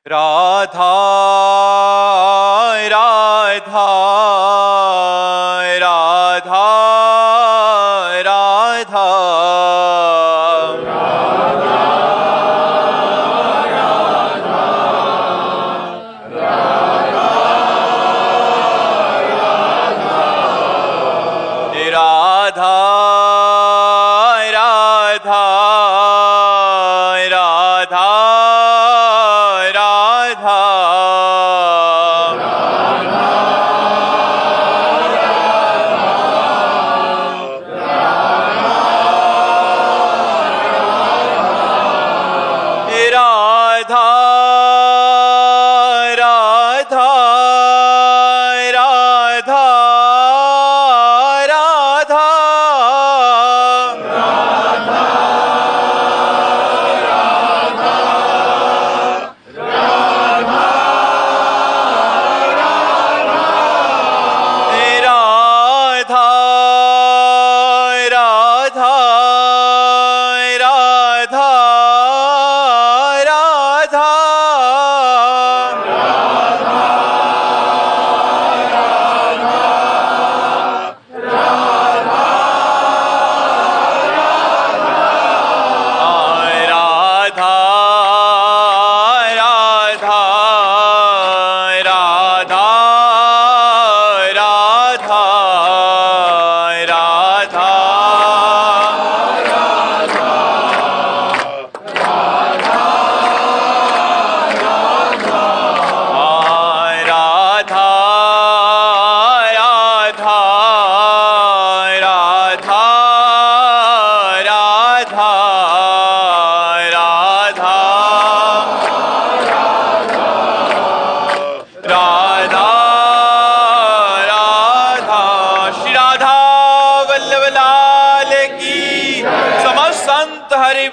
राधा राधा राधा राधा राधा राधा राधा राधा राधा राधा राधा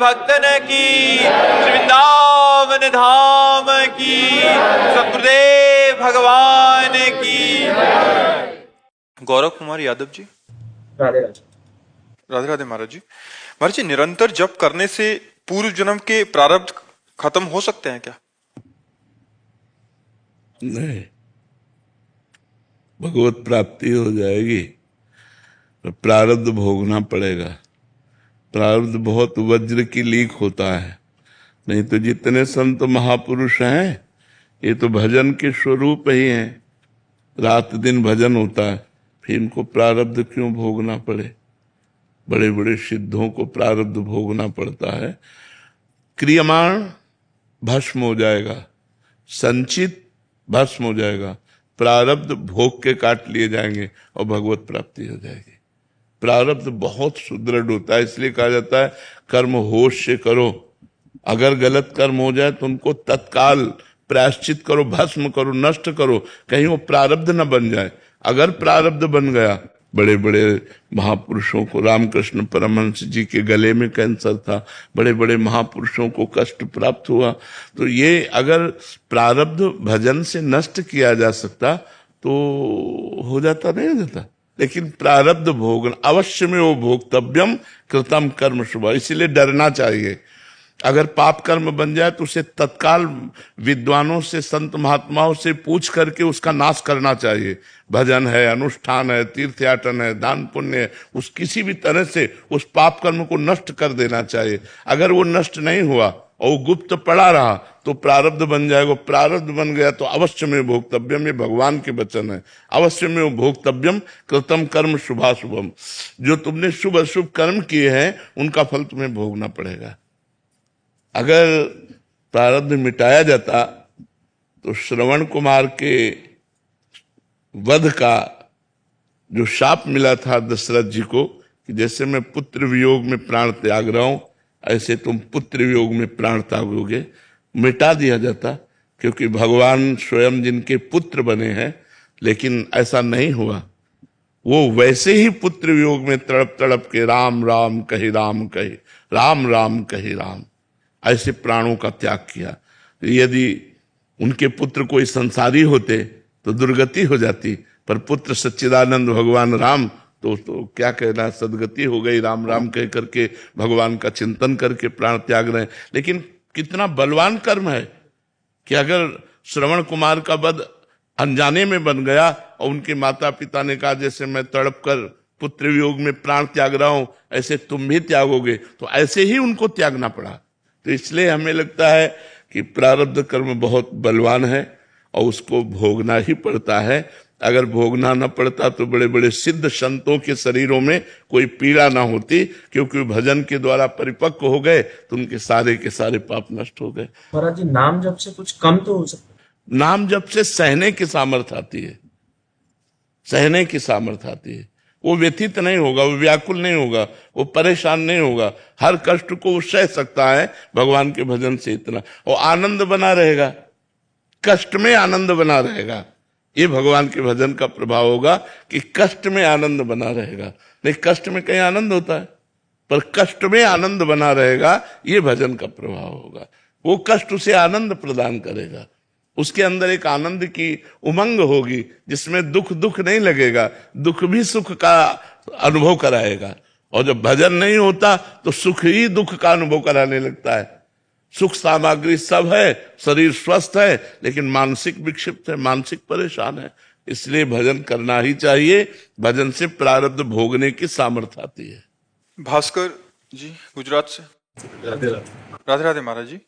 भक्तन की, वृंदावन धाम की, सतगुरुदेव भगवान की। गौरव कुमार यादव जी। राधे राधे। राधे राधे महाराज जी। महाराज जी, निरंतर जप करने से पूर्व जन्म के प्रारब्ध खत्म हो सकते हैं क्या? नहीं, भगवत प्राप्ति हो जाएगी, प्रारब्ध भोगना पड़ेगा। प्रारब्ध बहुत वज्र की लीक होता है, नहीं तो जितने संत महापुरुष हैं ये तो भजन के स्वरूप ही हैं, रात दिन भजन होता है, फिर इनको प्रारब्ध क्यों भोगना पड़े? बड़े बड़े सिद्धों को प्रारब्ध भोगना पड़ता है। क्रियमाण भस्म हो जाएगा, संचित भस्म हो जाएगा, प्रारब्ध भोग के काट लिए जाएंगे और भगवत प्राप्ति हो जाएगी। प्रारब्ध बहुत सुदृढ़ होता है, इसलिए कहा जाता है कर्म होश से करो। अगर गलत कर्म हो जाए तो उनको तत्काल प्रायश्चित करो, भस्म करो, नष्ट करो, कहीं वो प्रारब्ध न बन जाए। अगर प्रारब्ध बन गया, बड़े बड़े महापुरुषों को, रामकृष्ण परमहंस जी के गले में कैंसर था, बड़े बड़े महापुरुषों को कष्ट प्राप्त हुआ। तो ये अगर प्रारब्ध भजन से नष्ट किया जा सकता तो हो जाता, नहीं हो जाता। लेकिन प्रारब्ध भोगन अवश्य में वो भोक्तव्यम कृतम कर्म शुभ, इसीलिए डरना चाहिए। अगर पाप कर्म बन जाए तो उसे तत्काल विद्वानों से, संत महात्माओं से पूछ करके उसका नाश करना चाहिए। भजन है, अनुष्ठान है, तीर्थयाटन है, दान पुण्य है, उस किसी भी तरह से उस पाप कर्म को नष्ट कर देना चाहिए। अगर वो नष्ट नहीं हुआ और वो गुप्त पड़ा रहा तो प्रारब्ध बन जाएगा। प्रारब्ध बन गया तो अवश्य में भोक्तव्यम, ये भगवान के वचन है, अवश्य में वो भोक्तव्यम कृतम कर्म शुभाशुभम। जो तुमने शुभ अशुभ कर्म किए हैं उनका फल तुम्हें भोगना पड़ेगा। अगर प्रारब्ध मिटाया जाता तो श्रवण कुमार के वध का जो शाप मिला था दशरथ जी को कि जैसे मैं पुत्र वियोग में प्राण त्याग रहा हूं ऐसे तुम पुत्र वियोग में प्राण त्यागोगे, मिटा दिया जाता। क्योंकि भगवान स्वयं जिनके पुत्र बने हैं, लेकिन ऐसा नहीं हुआ। वो वैसे ही पुत्र वियोग में तड़प तड़प के राम राम कहे राम कहे, राम राम कहे राम, ऐसे प्राणों का त्याग किया। यदि उनके पुत्र कोई संसारी होते तो दुर्गति हो जाती, पर पुत्र सच्चिदानंद भगवान राम तो क्या कहना, सदगति हो गई। राम राम कह करके भगवान का चिंतन करके प्राण त्याग रहे हैं। लेकिन कितना बलवान कर्म है, कि अगर श्रवण कुमार का वध अनजाने में बन गया और उनके माता पिता ने कहा जैसे मैं तड़प कर पुत्र वियोग में प्राण त्याग रहा हूं ऐसे तुम भी त्यागोगे, तो ऐसे ही उनको त्यागना पड़ा। तो इसलिए हमें लगता है कि प्रारब्ध कर्म बहुत बलवान है और उसको भोगना ही पड़ता है। अगर भोगना न पड़ता तो बड़े बड़े सिद्ध संतों के शरीरों में कोई पीड़ा ना होती, क्योंकि भजन के द्वारा परिपक्व हो गए तो उनके सारे के सारे पाप नष्ट हो गए। महाराज जी, नाम जप से कुछ कम तो हो सकता है? नाम जप से सहने की सामर्थ्य आती है, सहने की सामर्थ्य आती है। वो व्यथित नहीं होगा, वो व्याकुल नहीं होगा, वो परेशान नहीं होगा, हर कष्ट को वो सह सकता है भगवान के भजन से। इतना और आनंद बना रहेगा, कष्ट में आनंद बना रहेगा। ये भगवान के भजन का प्रभाव होगा कि कष्ट में आनंद बना रहेगा। नहीं, कष्ट में कहीं आनंद होता है, पर कष्ट में आनंद बना रहेगा, ये भजन का प्रभाव होगा। वो कष्ट उसे आनंद प्रदान करेगा, उसके अंदर एक आनंद की उमंग होगी जिसमें दुख दुख नहीं लगेगा, दुख भी सुख का अनुभव कराएगा। और जब भजन नहीं होता तो सुख ही दुख का अनुभव कराने लगता है। सुख सामग्री सब है, शरीर स्वस्थ है, लेकिन मानसिक विक्षिप्त है, मानसिक परेशान है। इसलिए भजन करना ही चाहिए, भजन से प्रारब्ध भोगने की सामर्थ्य आती है। भास्कर जी गुजरात से। राधे राधे। राधे राधे महाराज जी।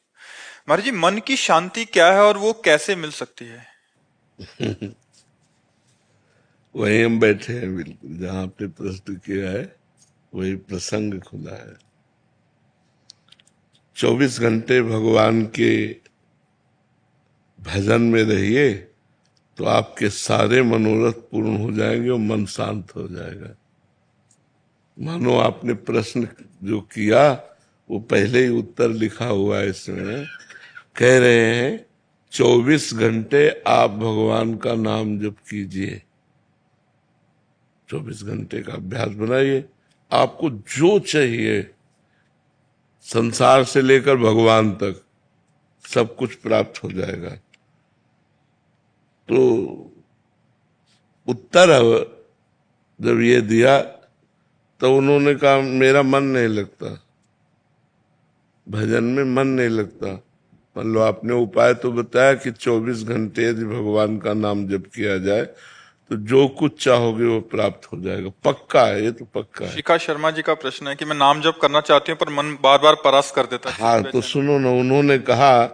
महाराज जी, मन की शांति क्या है और वो कैसे मिल सकती है? वही हम बैठे हैं, बिल्कुल जहां आपने प्रश्न किया है वही प्रसंग खुला है। 24 घंटे भगवान के भजन में रहिए तो आपके सारे मनोरथ पूर्ण हो जाएंगे और मन शांत हो जाएगा। मानो आपने प्रश्न जो किया वो पहले ही उत्तर लिखा हुआ है इसमें। कह रहे हैं 24 घंटे आप भगवान का नाम जप कीजिए, 24 घंटे का अभ्यास बनाइए, आपको जो चाहिए संसार से लेकर भगवान तक सब कुछ प्राप्त हो जाएगा। तो उत्तर जब ये दिया तो उन्होंने कहा मेरा मन नहीं लगता, भजन में मन नहीं लगता। मान लो आपने उपाय तो बताया कि 24 घंटे यदि भगवान का नाम जप किया जाए तो जो कुछ चाहोगे वो प्राप्त हो जाएगा, पक्का है, ये तो पक्का है। शिखा शर्मा जी का प्रश्न है कि मैं नाम जप करना चाहती हूँ पर मन बार बार परास कर देता है। हाँ तो सुनो ना, उन्होंने कहा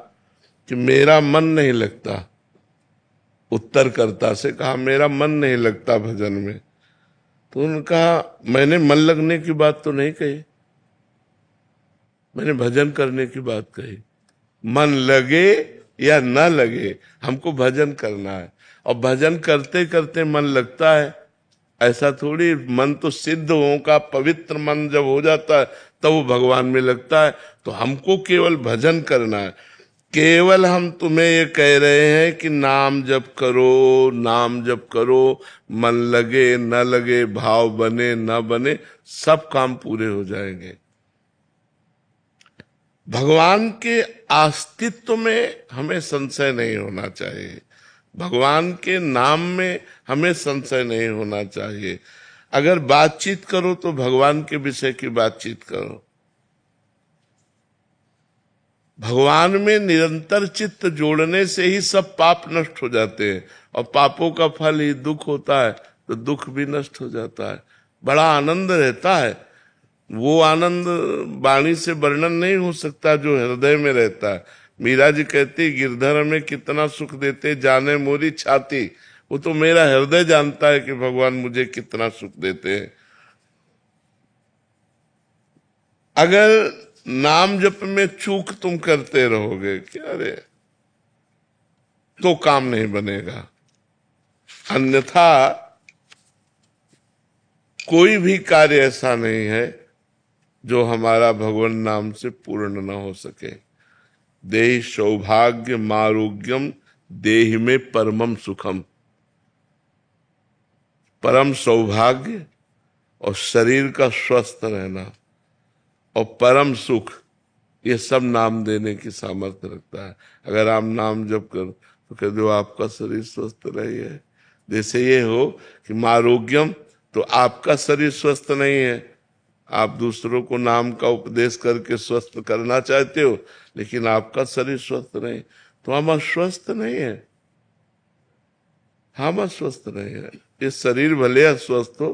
कि मेरा मन नहीं लगता, उत्तरकर्ता से कहा मेरा मन नहीं लगता भजन में। तो उन्होंने कहा मैंने मन लगने की बात तो नहीं कही, मैंने भजन करने की बात कही। मन लगे या न लगे, हमको भजन करना है। और भजन करते करते मन लगता है, ऐसा थोड़ी। मन तो सिद्ध हो का पवित्र मन जब हो जाता है तब वो भगवान में लगता है। तो हमको केवल भजन करना है। केवल हम तुम्हें ये कह रहे हैं कि नाम जप करो, नाम जप करो, मन लगे न लगे, भाव बने न बने, सब काम पूरे हो जाएंगे। भगवान के अस्तित्व में हमें संशय नहीं होना चाहिए, भगवान के नाम में हमें संशय नहीं होना चाहिए। अगर बातचीत करो तो भगवान के विषय की बातचीत करो। भगवान में निरंतर चित्त जोड़ने से ही सब पाप नष्ट हो जाते हैं, और पापों का फल ही दुख होता है, तो दुख भी नष्ट हो जाता है, बड़ा आनंद रहता है। वो आनंद वाणी से वर्णन नहीं हो सकता जो हृदय में रहता है। मीरा जी कहती गिरधर में कितना सुख देते जाने मोरी छाती। वो तो मेरा हृदय जानता है कि भगवान मुझे कितना सुख देते हैं। अगर नाम जप में चूक तुम करते रहोगे क्या रे, तो काम नहीं बनेगा। अन्यथा कोई भी कार्य ऐसा नहीं है जो हमारा भगवान नाम से पूर्ण न हो सके। देहि सौभाग्य मारोग्यम देहि में परमम सुखम। परम सौभाग्य और शरीर का स्वस्थ रहना और परम सुख, ये सब नाम देने की सामर्थ्य रखता है। अगर आप नाम जप कर तो कह दो आपका शरीर स्वस्थ रही है। जैसे ये हो कि मारोग्यम, तो आपका शरीर स्वस्थ नहीं है, आप दूसरों को नाम का उपदेश करके स्वस्थ करना चाहते हो, लेकिन आपका शरीर स्वस्थ नहीं, तो हम अस्वस्थ नहीं है, हम अस्वस्थ नहीं है। ये शरीर भले अस्वस्थ हो,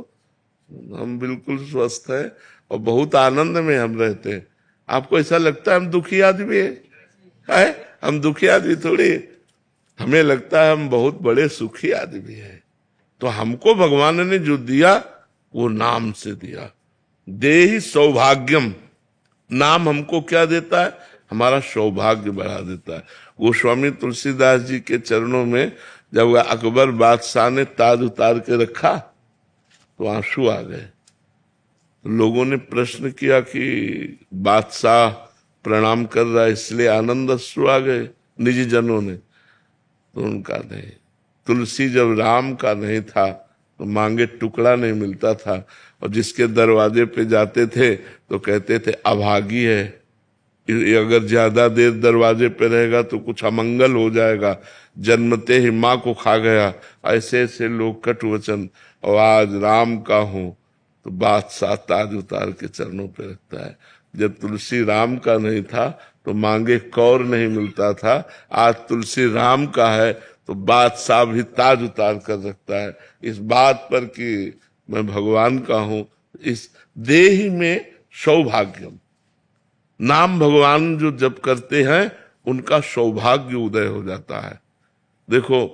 हम बिल्कुल स्वस्थ है और बहुत आनंद में हम रहते हैं। आपको ऐसा लगता है हम दुखी आदमी है? हम दुखी आदमी थोड़ी, हमें लगता है हम बहुत बड़े सुखी आदमी हैं। तो हमको भगवान ने जो दिया वो नाम से दिया। देहि सौभाग्यम, नाम हमको क्या देता है? हमारा सौभाग्य बढ़ा देता है। गोस्वामी तुलसीदास जी के चरणों में जब अकबर बादशाह ने ताज उतार के रखा तो आंसू आ गए। तो लोगों ने प्रश्न किया कि बादशाह प्रणाम कर रहा है इसलिए आनंद अश्रु आ गए निजी जनों ने। तो उनका नहीं, तुलसी जब राम का नहीं था तो मांगे टुकड़ा नहीं मिलता था, और जिसके दरवाजे पे जाते थे तो कहते थे अभागी है, ये अगर ज्यादा देर दरवाजे पे रहेगा तो कुछ अमंगल हो जाएगा, जन्मते ही माँ को खा गया, ऐसे ऐसे लोग कट वचन। और आज राम का हूं तो बादशाह ताज उतार के चरणों पे रखता है। जब तुलसी राम का नहीं था तो मांगे कौर नहीं मिलता था, आज तुलसी राम का है तो बादशाह भी ताज उतार कर रखता है। इस बात पर कि मैं भगवान का हूं, इस देह में सौभाग्यम, नाम भगवान जो जप करते हैं उनका सौभाग्य उदय हो जाता है। देखो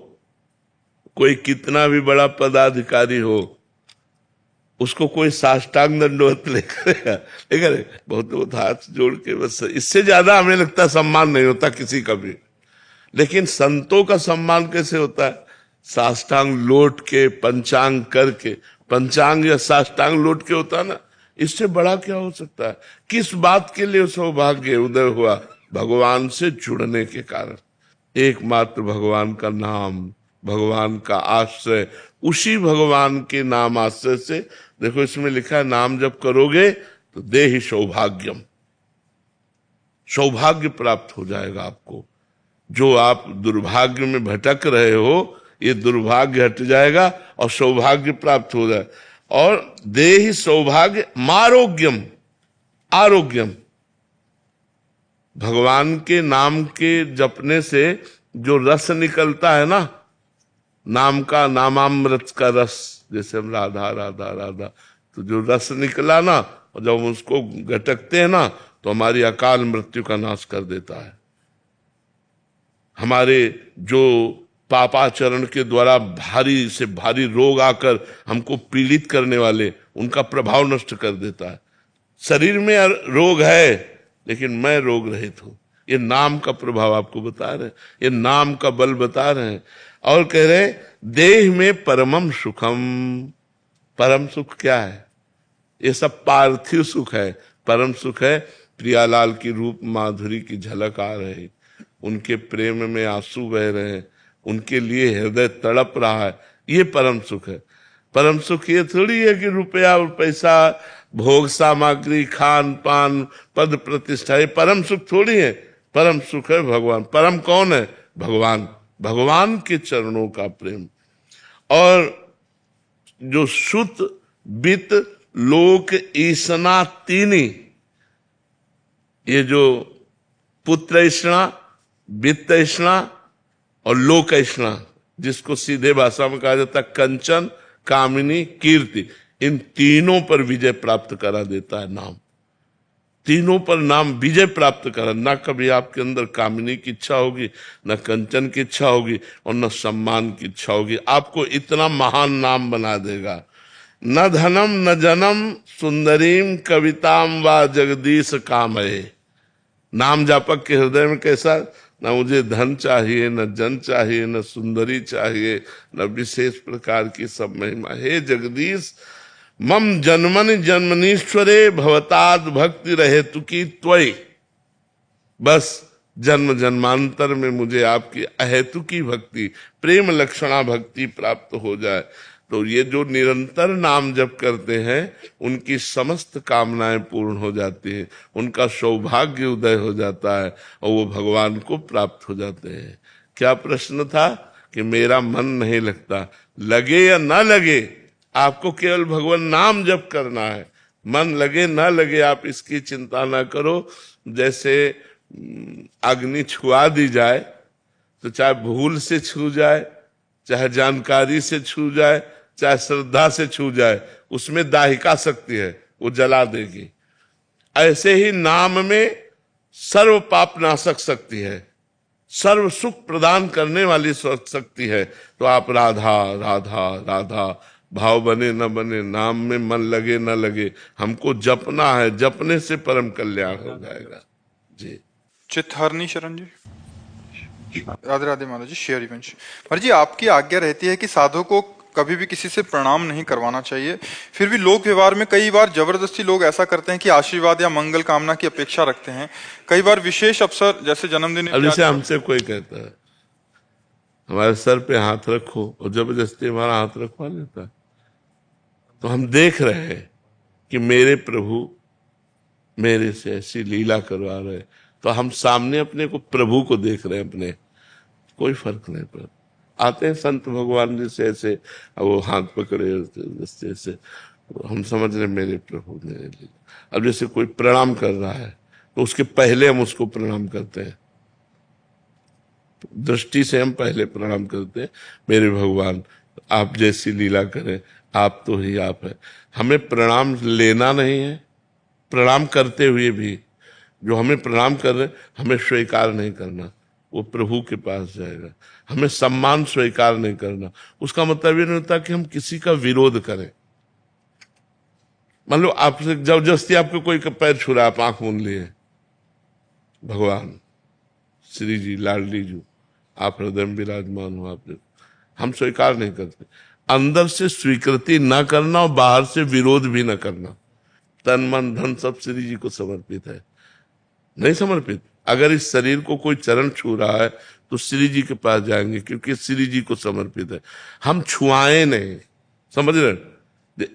कोई कितना भी बड़ा पदाधिकारी हो, उसको कोई साष्टांग दंडवत लेकर बहुत हाथ जोड़ के, बस इससे ज्यादा हमें लगता है सम्मान नहीं होता किसी का भी। लेकिन संतों का सम्मान कैसे होता है? साष्टांग लौट के, पंचांग करके, पंचांग या साष्टांग लौट के होता है ना, इससे बड़ा क्या हो सकता है? किस बात के लिए सौभाग्य उदय हुआ? भगवान से जुड़ने के कारण। एकमात्र भगवान का नाम, भगवान का आश्रय, उसी भगवान के नाम आश्रय से। देखो इसमें लिखा है नाम जब करोगे तो देहि सौभाग्यम, सौभाग्य प्राप्त हो जाएगा आपको। जो आप दुर्भाग्य में भटक रहे हो, ये दुर्भाग्य हट जाएगा और सौभाग्य प्राप्त हो जाए। और देहि सौभाग्य मारोग्यम, आरोग्यम, भगवान के नाम के जपने से जो रस निकलता है ना, नाम का, नामामृत का रस, जैसे हम राधा राधा राधा, तो जो रस निकला ना, और जब हम उसको घटकते हैं ना तो हमारी अकाल मृत्यु का नाश कर देता है। हमारे जो पापाचरण के द्वारा भारी से भारी रोग आकर हमको पीड़ित करने वाले, उनका प्रभाव नष्ट कर देता है। शरीर में रोग है लेकिन मैं रोग रहित हूं। ये नाम का प्रभाव आपको बता रहे हैं, ये नाम का बल बता रहे हैं। और कह रहे देह में परमम सुखम, परम सुख क्या है? ये सब पार्थिव सुख है। परम सुख है प्रियालाल की रूप माधुरी की झलक आ रही, उनके प्रेम में आंसू बह रहे हैं, उनके लिए हृदय तड़प रहा है, ये परम सुख है। परम सुख ये थोड़ी है कि रुपया और पैसा, भोग सामग्री, खान पान, पद प्रतिष्ठा, ये परम सुख थोड़ी है। परम सुख है भगवान। परम कौन है? भगवान, भगवान के चरणों का प्रेम। और जो सुत वित्त लोक ईसना तीनी, ये जो पुत्र ईष्णा, वित्त ईष्णा और लोक ईष्णा, जिसको सीधे भाषा में कहा जाता है कंचन, कामिनी, कीर्ति, इन तीनों पर विजय प्राप्त करा देता है नाम। तीनों पर नाम विजय प्राप्त करा। ना कभी आपके अंदर कामिनी की इच्छा होगी, न कंचन की इच्छा होगी और न सम्मान की इच्छा होगी। आपको इतना महान नाम बना देगा। न धनम न जनम सुंदरीम कविताम व जगदीश कामये। नाम जापक के हृदय में कैसा? न मुझे धन चाहिए, न जन चाहिए, न सुंदरी चाहिए, न विशेष प्रकार की सब महिमा। हे जगदीश, मम जन्मनि जन्मनीश्वरे भवताद भक्ति रहे तुकी त्वयि। बस जन्म जन्मांतर में मुझे आपकी अहेतुकी भक्ति, प्रेम लक्षणा भक्ति प्राप्त हो जाए। तो ये जो निरंतर नाम जप करते हैं उनकी समस्त कामनाएं पूर्ण हो जाती हैं, उनका सौभाग्य उदय हो जाता है और वो भगवान को प्राप्त हो जाते हैं। क्या प्रश्न था कि मेरा मन नहीं लगता? लगे या ना लगे, आपको केवल भगवान नाम जप करना है। मन लगे ना लगे आप इसकी चिंता ना करो। जैसे अग्नि छुआ दी जाए तो चाहे भूल से छू जाए, चाहे जानकारी से छू जाए, चाहे श्रद्धा से छू जाए, उसमें दाहिका शक्ति है, वो जला देगी। ऐसे ही नाम में सर्व पाप नाशक शक्ति है, सर्व सुख प्रदान करने वाली शक्ति है। तो आप राधा राधा राधा भाव बने न बने, नाम में मन लगे न लगे, हमको जपना है, जपने से परम कल्याण हो जाएगा। जी चित्तहरणी शरण जी। राधे राधे महाराज जी। शेयर वंश महाराज जी, आपकी आज्ञा रहती है कि साधु को कभी भी किसी से प्रणाम नहीं करवाना चाहिए, फिर भी लोक व्यवहार में कई बार जबरदस्ती लोग ऐसा करते हैं कि आशीर्वाद या मंगल कामना की अपेक्षा रखते हैं। कई बार विशेष अवसर जैसे जन्मदिन, अब जैसे हमसे कोई कहता है हमारे सर पे हाथ रखो, और जबरदस्ती हमारा हाथ रखवा लेता है, तो हम देख रहे हैं कि मेरे प्रभु मेरे से ऐसी लीला करवा रहे, तो हम सामने अपने को प्रभु को देख रहे हैं, अपने कोई फर्क नहीं पड़ता। आते हैं संत भगवान जी से ऐसे, वो हाथ पकड़े ऐसे, तो हम समझ रहे मेरे प्रभु मेरे लिए। अब जैसे कोई प्रणाम कर रहा है तो उसके पहले हम उसको प्रणाम करते हैं, दृष्टि से हम पहले प्रणाम करते हैं, मेरे भगवान आप जैसी लीला करें, आप तो ही आप है। हमें प्रणाम लेना नहीं है, प्रणाम करते हुए भी जो हमें प्रणाम कर रहे हमें स्वीकार नहीं करना, वो प्रभु के पास जाएगा। हमें सम्मान स्वीकार नहीं करना, उसका मतलब ये नहीं होता कि हम किसी का विरोध करें। मान लो आपसे जबरदस्ती आपको कोई पैर छू रहा, आप आंख मूंद लिए, भगवान श्री जी लाडली जी आप हृदय में विराजमान हो, आप हम स्वीकार नहीं करते। अंदर से स्वीकृति न करना और बाहर से विरोध भी न करना। तन मन धन सब श्री जी को समर्पित है, नहीं समर्पित, अगर इस शरीर को कोई चरण छू रहा है तो श्री जी के पास जाएंगे, क्योंकि श्री जी को समर्पित है। हम छुआए नहीं, समझ रहे?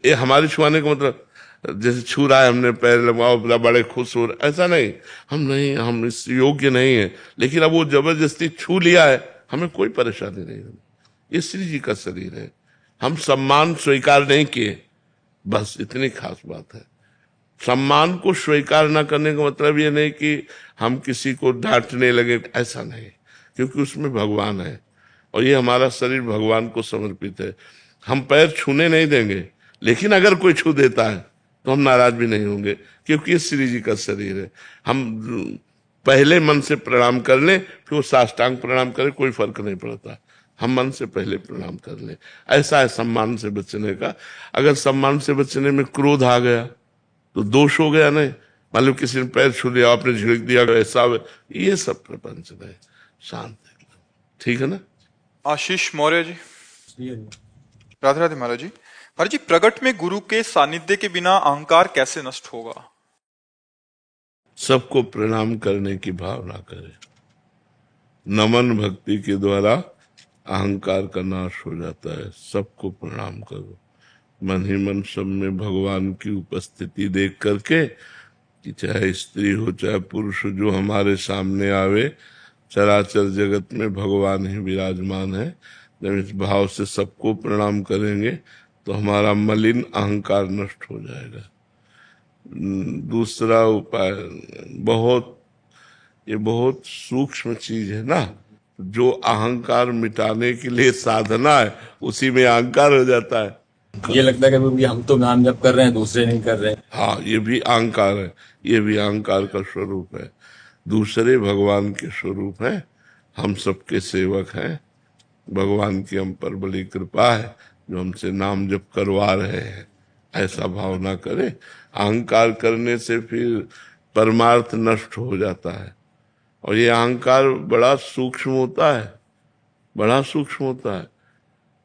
ये हमारे छुआने का मतलब जैसे छू रहा है, हमने पैर लगाओ बड़े खुश हो रहे, ऐसा नहीं। हम इस योग्य नहीं है, लेकिन अब वो जबरदस्ती छू लिया है, हमें कोई परेशानी नहीं है। ये श्री जी का शरीर है, हम सम्मान स्वीकार नहीं किए, बस इतनी खास बात है। सम्मान को स्वीकार न करने का मतलब ये नहीं कि हम किसी को डांटने लगे, ऐसा नहीं, क्योंकि उसमें भगवान है और ये हमारा शरीर भगवान को समर्पित है। हम पैर छूने नहीं देंगे, लेकिन अगर कोई छू देता है तो हम नाराज भी नहीं होंगे, क्योंकि ये श्री जी का शरीर है। हम पहले मन से प्रणाम कर लें, फिर वो साष्टांग प्रणाम करें, कोई फर्क नहीं पड़ता। हम मन से पहले प्रणाम कर लें, ऐसा है सम्मान से बचने का। अगर सम्मान से बचने में क्रोध आ गया तो दोष हो गया नहीं। मान लो किसी ने पैर छू लिया, आपने झिड़क दिया, ऐसा ये सब प्रपंच में शांत है, ठीक है ना। आशीष मौर्य जी। राधे राधे महाराज जी। महाराज जी, प्रगट में गुरु के सानिध्य के बिना अहंकार कैसे नष्ट होगा? सबको प्रणाम करने की भावना करें, नमन भक्ति के द्वारा अहंकार का नाश हो जाता है। सबको प्रणाम करो, मन ही मन सब में भगवान की उपस्थिति देख करके, कि चाहे स्त्री हो चाहे पुरुष हो, जो हमारे सामने आवे, चराचर जगत में भगवान ही विराजमान है। जब इस भाव से सबको प्रणाम करेंगे तो हमारा मलिन अहंकार नष्ट हो जाएगा। दूसरा उपाय बहुत सूक्ष्म चीज है ना, जो अहंकार मिटाने के लिए साधना है, उसी में अहंकार हो जाता है। ये लगता है कि हम तो नाम जप कर रहे हैं, दूसरे नहीं कर रहे हैं। हाँ, ये भी अहंकार है, ये भी अहंकार का स्वरूप है। दूसरे भगवान के स्वरूप है, हम सबके सेवक हैं। भगवान की हम पर बड़ी कृपा है जो हमसे नाम जप करवा रहे हैं, ऐसा भावना करें। अहंकार करने से फिर परमार्थ नष्ट हो जाता है, और ये अहंकार बड़ा सूक्ष्म होता है, बड़ा सूक्ष्म होता है।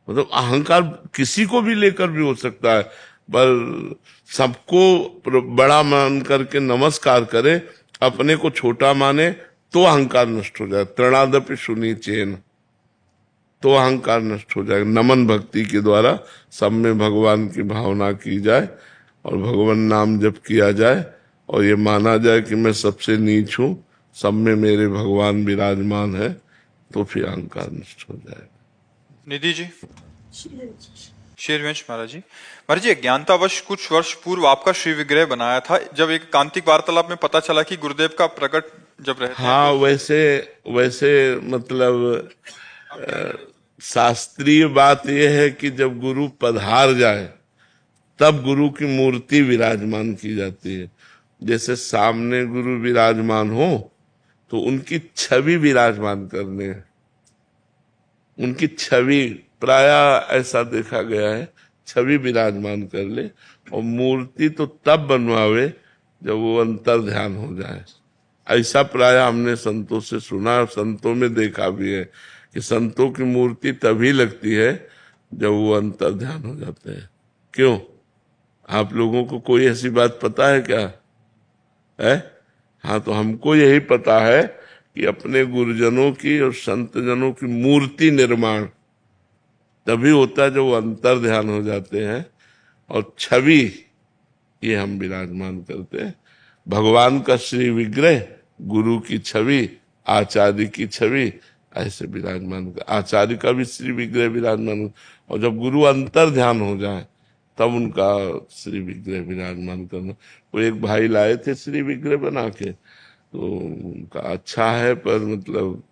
मतलब अहंकार किसी को भी लेकर भी हो सकता है, पर सबको बड़ा मान करके नमस्कार करे, अपने को छोटा माने तो अहंकार नष्ट हो जाए। तृणादपि शून्य चेन, तो अहंकार नष्ट हो जाएगा। नमन भक्ति के द्वारा सब में भगवान की भावना की जाए और भगवान नाम जप किया जाए, और ये माना जाए कि मैं सबसे नीच हूं, सब में मेरे भगवान विराजमान है, तो फिर अहंकार नष्ट हो जाएगा। निधि जी। शेरवंश महाराज जी। महाराज जी, अज्ञानतावश कुछ वर्ष पूर्व आपका श्री विग्रह बनाया था। जब एक कांतिक वार्तालाप में पता चला कि गुरुदेव का प्रकट जब रहते हैं? हाँ, वैसे वैसे मतलब शास्त्रीय बात यह है कि जब गुरु पधार जाए तब गुरु की मूर्ति विराजमान की जाती है। जैसे सामने गुरु विराजमान हो तो उनकी छवि विराजमान करने है, उनकी छवि प्राय ऐसा देखा गया है, छवि विराजमान कर ले। और मूर्ति तो तब बनवावे जब वो अंतर ध्यान हो जाए। ऐसा प्राय हमने संतों से सुना और संतों में देखा भी है कि संतों की मूर्ति तभी लगती है जब वो अंतर ध्यान हो जाते हैं। क्यों? आप लोगों को कोई ऐसी बात पता है क्या? है? हाँ, तो हमको यही पता है कि अपने गुरुजनों की और संत जनों की मूर्ति निर्माण तभी होता है जब वो अंतर ध्यान हो जाते हैं और छवि ये हम विराजमान करते हैं। भगवान का श्री विग्रह, गुरु की छवि, आचार्य की छवि, ऐसे विराजमान, आचार्य का भी श्री विग्रह विराजमान। और जब गुरु अंतर ध्यान हो जाए तब उनका श्री विग्रह विराजमान करना। वो एक भाई लाए थे श्री विग्रह बना के, तो उनका अच्छा है, पर मतलब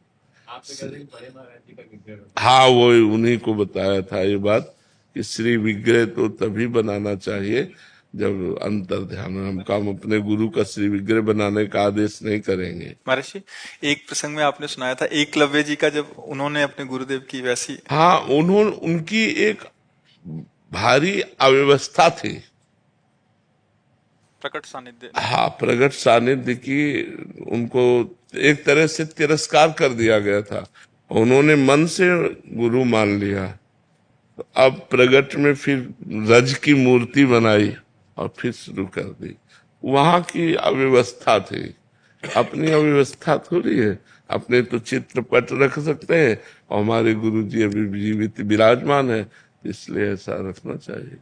आपसे कहते हैं कि बड़े महाराज जी का विग्रह। हाँ, वो उन्हीं को बताया था ये बात कि श्री विग्रह तो तभी बनाना चाहिए जब अंतर ध्यान। हम अपने गुरु का श्री विग्रह बनाने का आदेश नहीं करेंगे। महर्षि, एक प्रसंग में आपने सुनाया था एकलव्य जी का, जब उन्होंने अपने गुरुदेव की वैसी। हाँ, उनकी एक भारी अव्यवस्था थी। प्रकट सानिध्य। हाँ, प्रकट सानिध्य की उनको एक तरह से तिरस्कार कर दिया गया था। उन्होंने मन से गुरु मान लिया। तो अब प्रगट में फिर रज की मूर्ति बनाई और फिर शुरू कर दी। वहां की अव्यवस्था थी, अपनी अव्यवस्था थोड़ी है। अपने तो चित्रपट रख सकते हैं और हमारे गुरु जी अभी जीवित विराजमान है, इसलिए ऐसा रखना चाहिए।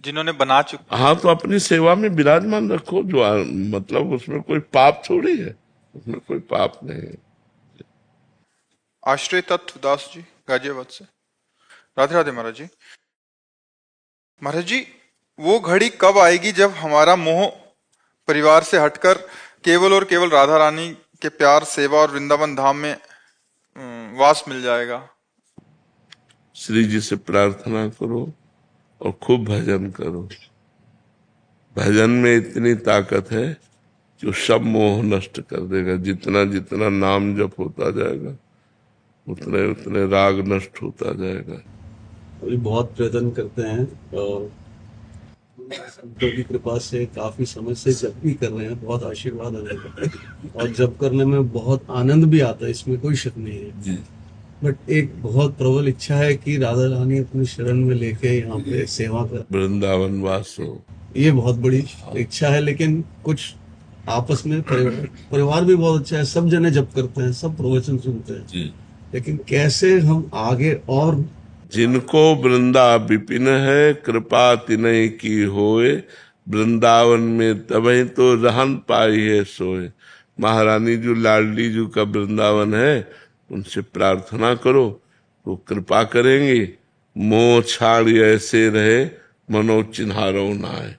जिन्होंने बना चुके। हाँ, तो अपनी सेवा में विराजमान रखो, जो मतलब उसमें कोई पाप थोड़ी है, उसमें कोई पाप नहीं है। आश्रय तत्व दास जी गाजियाबाद से। राधे राधे महाराज जी। महाराज जी, वो घड़ी कब आएगी जब हमारा मोह परिवार से हटकर केवल और केवल राधा रानी के प्यार, सेवा और वृंदावन धाम में वास मिल जाएगा? श्री जी से प्रार्थना करो और खूब भजन करो। भजन में इतनी ताकत है जो सब मोह नष्ट कर देगा। जितना जितना नाम जप होता जाएगा उतने उतने राग नष्ट होता जाएगा। अभी बहुत प्रयत्न करते हैं और संतों की कृपा से काफी समय से जप भी कर रहे हैं, बहुत आशीर्वाद आ जाता है और जप करने में बहुत आनंद भी आता है, इसमें कोई शक नहीं है जी। बट एक बहुत प्रबल इच्छा है कि राधा रानी अपनी शरण में लेके यहाँ पे सेवा कर, वृंदावन वास हो, ये बहुत बड़ी इच्छा है। लेकिन कुछ आपस में परिवार भी बहुत अच्छा है, सब जने जप करते हैं, सब प्रवचन सुनते हैं जी। लेकिन कैसे हम आगे और जिनको वृंदा विपिन है, कृपा तिनय की होए, वृंदावन में तबही तो रहन पाई है सोए। महारानी जो लाडली जी का वृंदावन है, उनसे प्रार्थना करो तो कृपा करेंगे। मोह छाड़ ऐसे रहे, मनो चिन्हारो ना आए।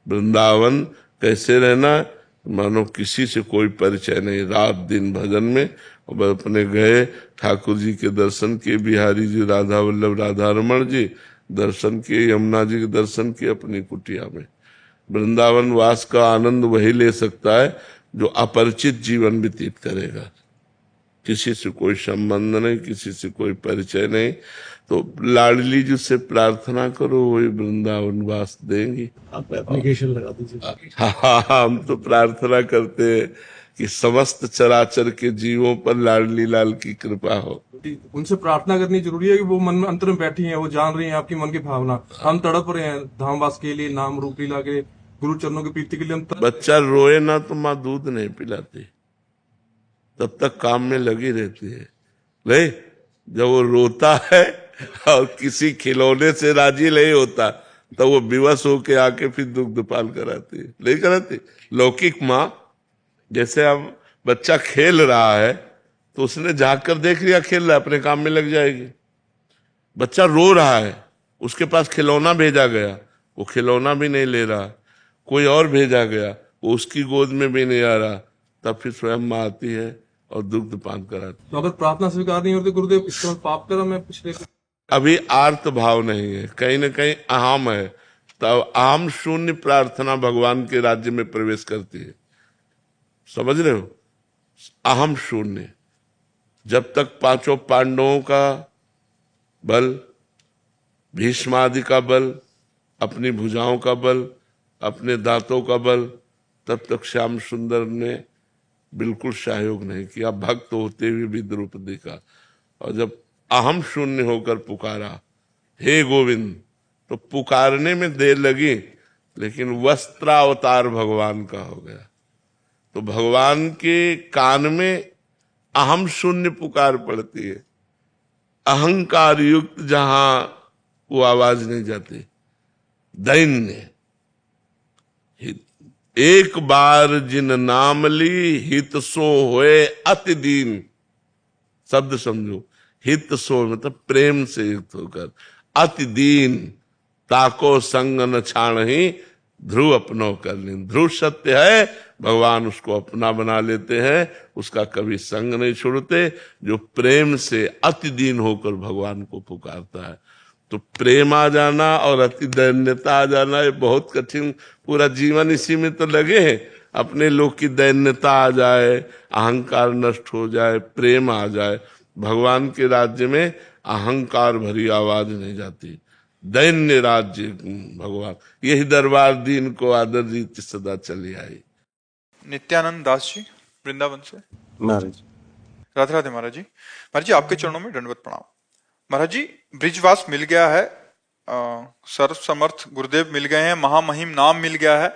वृंदावन कैसे रहना? मानो किसी से कोई परिचय नहीं, रात दिन भजन में। और अपने गए ठाकुर जी के दर्शन किए, बिहारी जी, राधा वल्लभ, राधा रमण जी दर्शन किए, यमुना जी के दर्शन किए अपनी कुटिया में। वृंदावन वास का आनंद वही ले सकता है जो अपरिचित जीवन व्यतीत करेगा, किसी से कोई संबंध नहीं, किसी से कोई परिचय नहीं। तो लाडली जी से प्रार्थना करो, वही वृंदावन वास देंगी। आप एप्लीकेशन लगा दीजिए। हाँ, हम तो प्रार्थना करते हैं कि समस्त चराचर के जीवों पर लाडली लाल की कृपा हो। उनसे प्रार्थना करनी जरूरी है कि वो मन में अंतर में बैठी हैं, वो जान रही हैं आपकी मन की भावना। हम तड़प रहे हैं धामवास के लिए, नाम रूप लीला के, गुरु चरणों की प्रीति के लिए हम बच्चा रोए ना तो माँ दूध नहीं पिलाती, तब तक काम में लगी रहती है। नहीं, जब वो रोता है और किसी खिलौने से राजी नहीं होता तो वो विवश होके आके फिर दुग्ध पान कराती है, नहीं कराती? लौकिक माँ, जैसे अब बच्चा खेल रहा है तो उसने झांक कर देख लिया खेल रहा है, अपने काम में लग जाएगी। बच्चा रो रहा है, उसके पास खिलौना भेजा गया, वो खिलौना भी नहीं ले रहा। कोई और भेजा गया, वो उसकी गोद में भी नहीं आ रहा, तब फिर स्वयं माँ आती है और दुग्ध पान कराती। तो अगर प्रार्थना स्वीकार नहीं होती गुरुदेव, इसका मतलब पाप करा मैं पिछले। अभी आर्त भाव नहीं है, कहीं ना कहीं अहम है, तब अहम शून्य प्रार्थना भगवान के राज्य में प्रवेश करती है। समझ रहे हो? अहम शून्य। जब तक पांचों पांडवों का बल, भीष्मादि का बल, अपनी भुजाओं का बल, अपने दांतों का बल, तब तक श्याम सुंदर ने बिल्कुल सहयोग नहीं किया, भक्त होते हुए भी द्रौपदी का। और जब अहम शून्य होकर पुकारा हे गोविंद, तो पुकारने में देर लगी, लेकिन वस्त्रावतार भगवान का हो गया। तो भगवान के कान में अहम शून्य पुकार पड़ती है, अहंकार युक्त जहां वो आवाज नहीं जाती। दैन्य, एक बार जिन नाम ली, हित सो होए अति दीन। शब्द समझो, हित सो मतलब प्रेम से युक्त होकर, अति दीन ताको संग न छाण ही, ध्रुव अपनो कर ली। ध्रुव सत्य है, भगवान उसको अपना बना लेते हैं, उसका कभी संग नहीं छोड़ते। जो प्रेम से अति दीन होकर भगवान को पुकारता है, तो प्रेम आ जाना और अति दैन्यता आ जाना ये बहुत कठिन। पूरा जीवन इसी में तो लगे हैं, अपने लोग की दैन्यता आ जाए, अहंकार नष्ट हो जाए, प्रेम आ जाए। भगवान के राज्य में अहंकार भरी आवाज नहीं जाती, दैन्य राज्य भगवान। यही दरबार दीन को आदर रीति सदा चली आई। नित्यानंद दास जी वृंदावन से। महाराज राधे राधे महाराज जी। महाराज जी आपके चरणों में दंडवत प्रणाम। महाराज जी ब्रिजवास मिल गया है, सर्व समर्थ गुरुदेव मिल गए हैं, महामहिम नाम मिल गया है,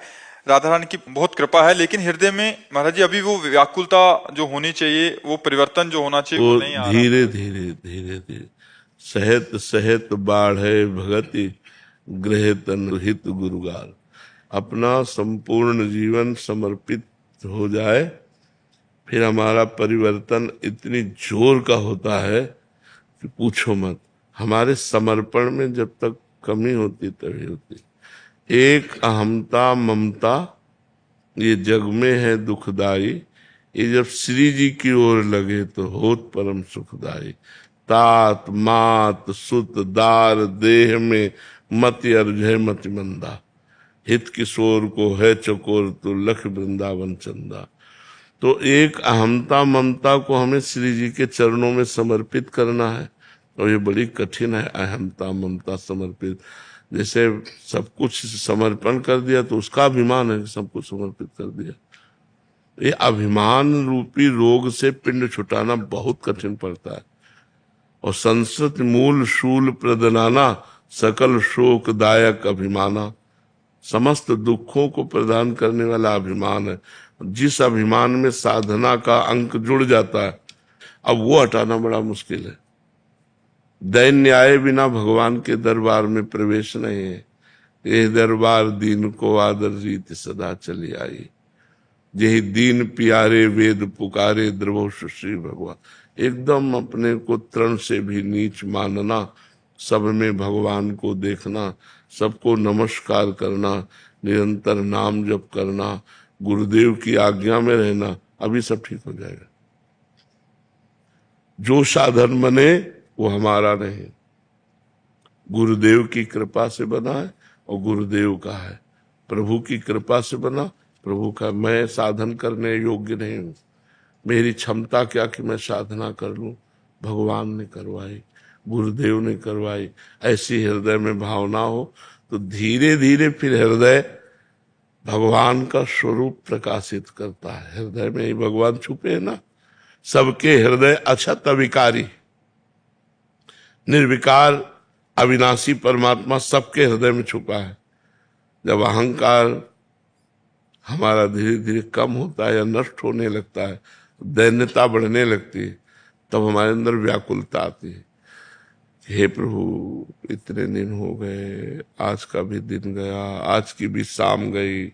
राधा रानी की बहुत कृपा है, लेकिन हृदय में महाराज जी अभी वो व्याकुलता जो होनी चाहिए, वो परिवर्तन जो होना चाहिए वो नहीं आ रहा। धीरे धीरे धीरे धीरे सहत सहत बाढ़े भगति, गृह तन हित गुरुगाल। अपना संपूर्ण जीवन समर्पित हो जाए, फिर हमारा परिवर्तन इतनी जोर का होता है कि पूछो मत। हमारे समर्पण में जब तक कमी होती तभी होती। एक अहमता ममता ये जग में है दुखदाई, ये जब श्री जी की ओर लगे तो होत परम सुखदाई। तात मात सुत दार देह में मति अर्जय मति मंदा, हित किशोर को है चकोर तो लख वृंदावन चंदा। तो एक अहमता ममता को हमें श्री जी के चरणों में समर्पित करना है, और ये बड़ी कठिन है अहमता ममता समर्पित। जैसे सब कुछ समर्पण कर दिया तो उसका अभिमान है कि सब कुछ समर्पित कर दिया। ये अभिमान रूपी रोग से पिंड छुटाना बहुत कठिन पड़ता है। और संस्कृत मूल शूल प्रदनाना, सकल शोक दायक अभिमाना। समस्त दुखों को प्रदान करने वाला अभिमान है। जिस अभिमान में साधना का अंक जुड़ जाता है, अब वो हटाना बड़ा मुश्किल है। दैन्य आए बिना भगवान के दरबार में प्रवेश नहीं है। ये दरबार दीन को आदर रीति सदा चली आई। यही दीन प्यारे वेद पुकारे, द्रवो श्री भगवान। एकदम अपने को तृण से भी नीच मानना, सब में भगवान को देखना, सबको नमस्कार करना, निरंतर नाम जप करना, गुरुदेव की आज्ञा में रहना, अभी सब ठीक हो जाएगा। जो साधन बने वो हमारा नहीं, गुरुदेव की कृपा से बना है और गुरुदेव का है। प्रभु की कृपा से बना, प्रभु का। मैं साधन करने योग्य नहीं हूं, मेरी क्षमता क्या कि मैं साधना कर लूं। भगवान ने करवाई, गुरुदेव ने करवाई। ऐसी हृदय में भावना हो तो धीरे धीरे फिर हृदय भगवान का स्वरूप प्रकाशित करता है। हृदय में ही भगवान छुपे हैं ना। सबके हृदय अछत अविकारी, निर्विकार अविनाशी परमात्मा सबके हृदय में छुपा है। जब अहंकार हमारा धीरे धीरे कम होता है या नष्ट होने लगता है, दैन्यता बढ़ने लगती है, तब हमारे अंदर व्याकुलता आती है। हे प्रभु, इतने दिन हो गए, आज का भी दिन गया, आज की भी शाम गई,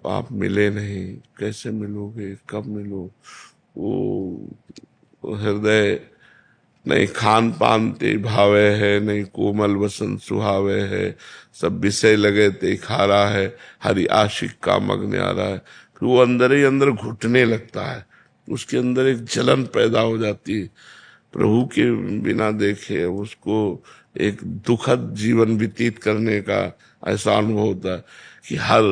आप मिले नहीं, कैसे मिलोगे, कब मिलो। वो हृदय नहीं खान पान ते भावे है, नहीं कोमल वसन सुहावे है, सब विषय लगे ते खारा है, हरि आशिक का मग्न आ रहा है। फिर वो अंदर ही अंदर घुटने लगता है, उसके अंदर एक जलन पैदा हो जाती है। प्रभु के बिना देखे उसको एक दुखद जीवन व्यतीत करने का ऐसा अनुभव होता है कि हर